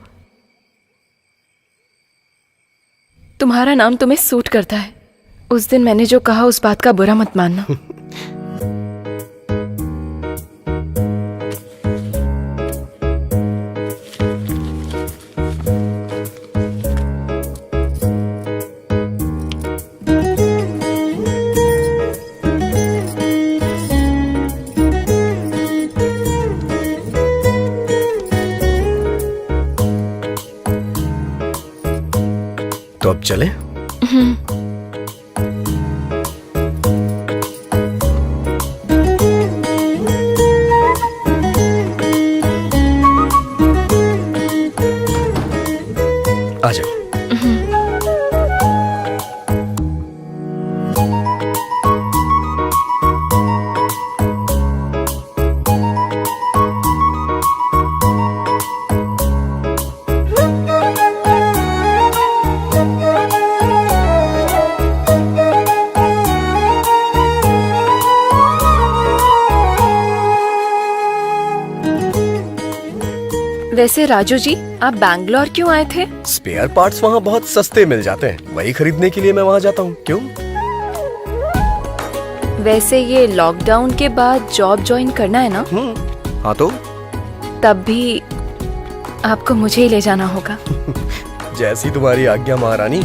तुम्हारा नाम तुम्हें सूट करता है। उस दिन मैंने जो कहा उस बात का बुरा मत मानना। चले? आ जाओ। वैसे राजू जी, आप बैंगलोर क्यों आए थे? स्पेयर पार्ट्स वहाँ बहुत सस्ते मिल जाते हैं, वही खरीदने के लिए मैं वहाँ जाता हूँ। क्यों? वैसे ये लॉकडाउन के बाद जॉब ज्वाइन करना है ना? हाँ तो? तब भी आपको मुझे ही ले जाना होगा। जैसी तुम्हारी आज्ञा महारानी।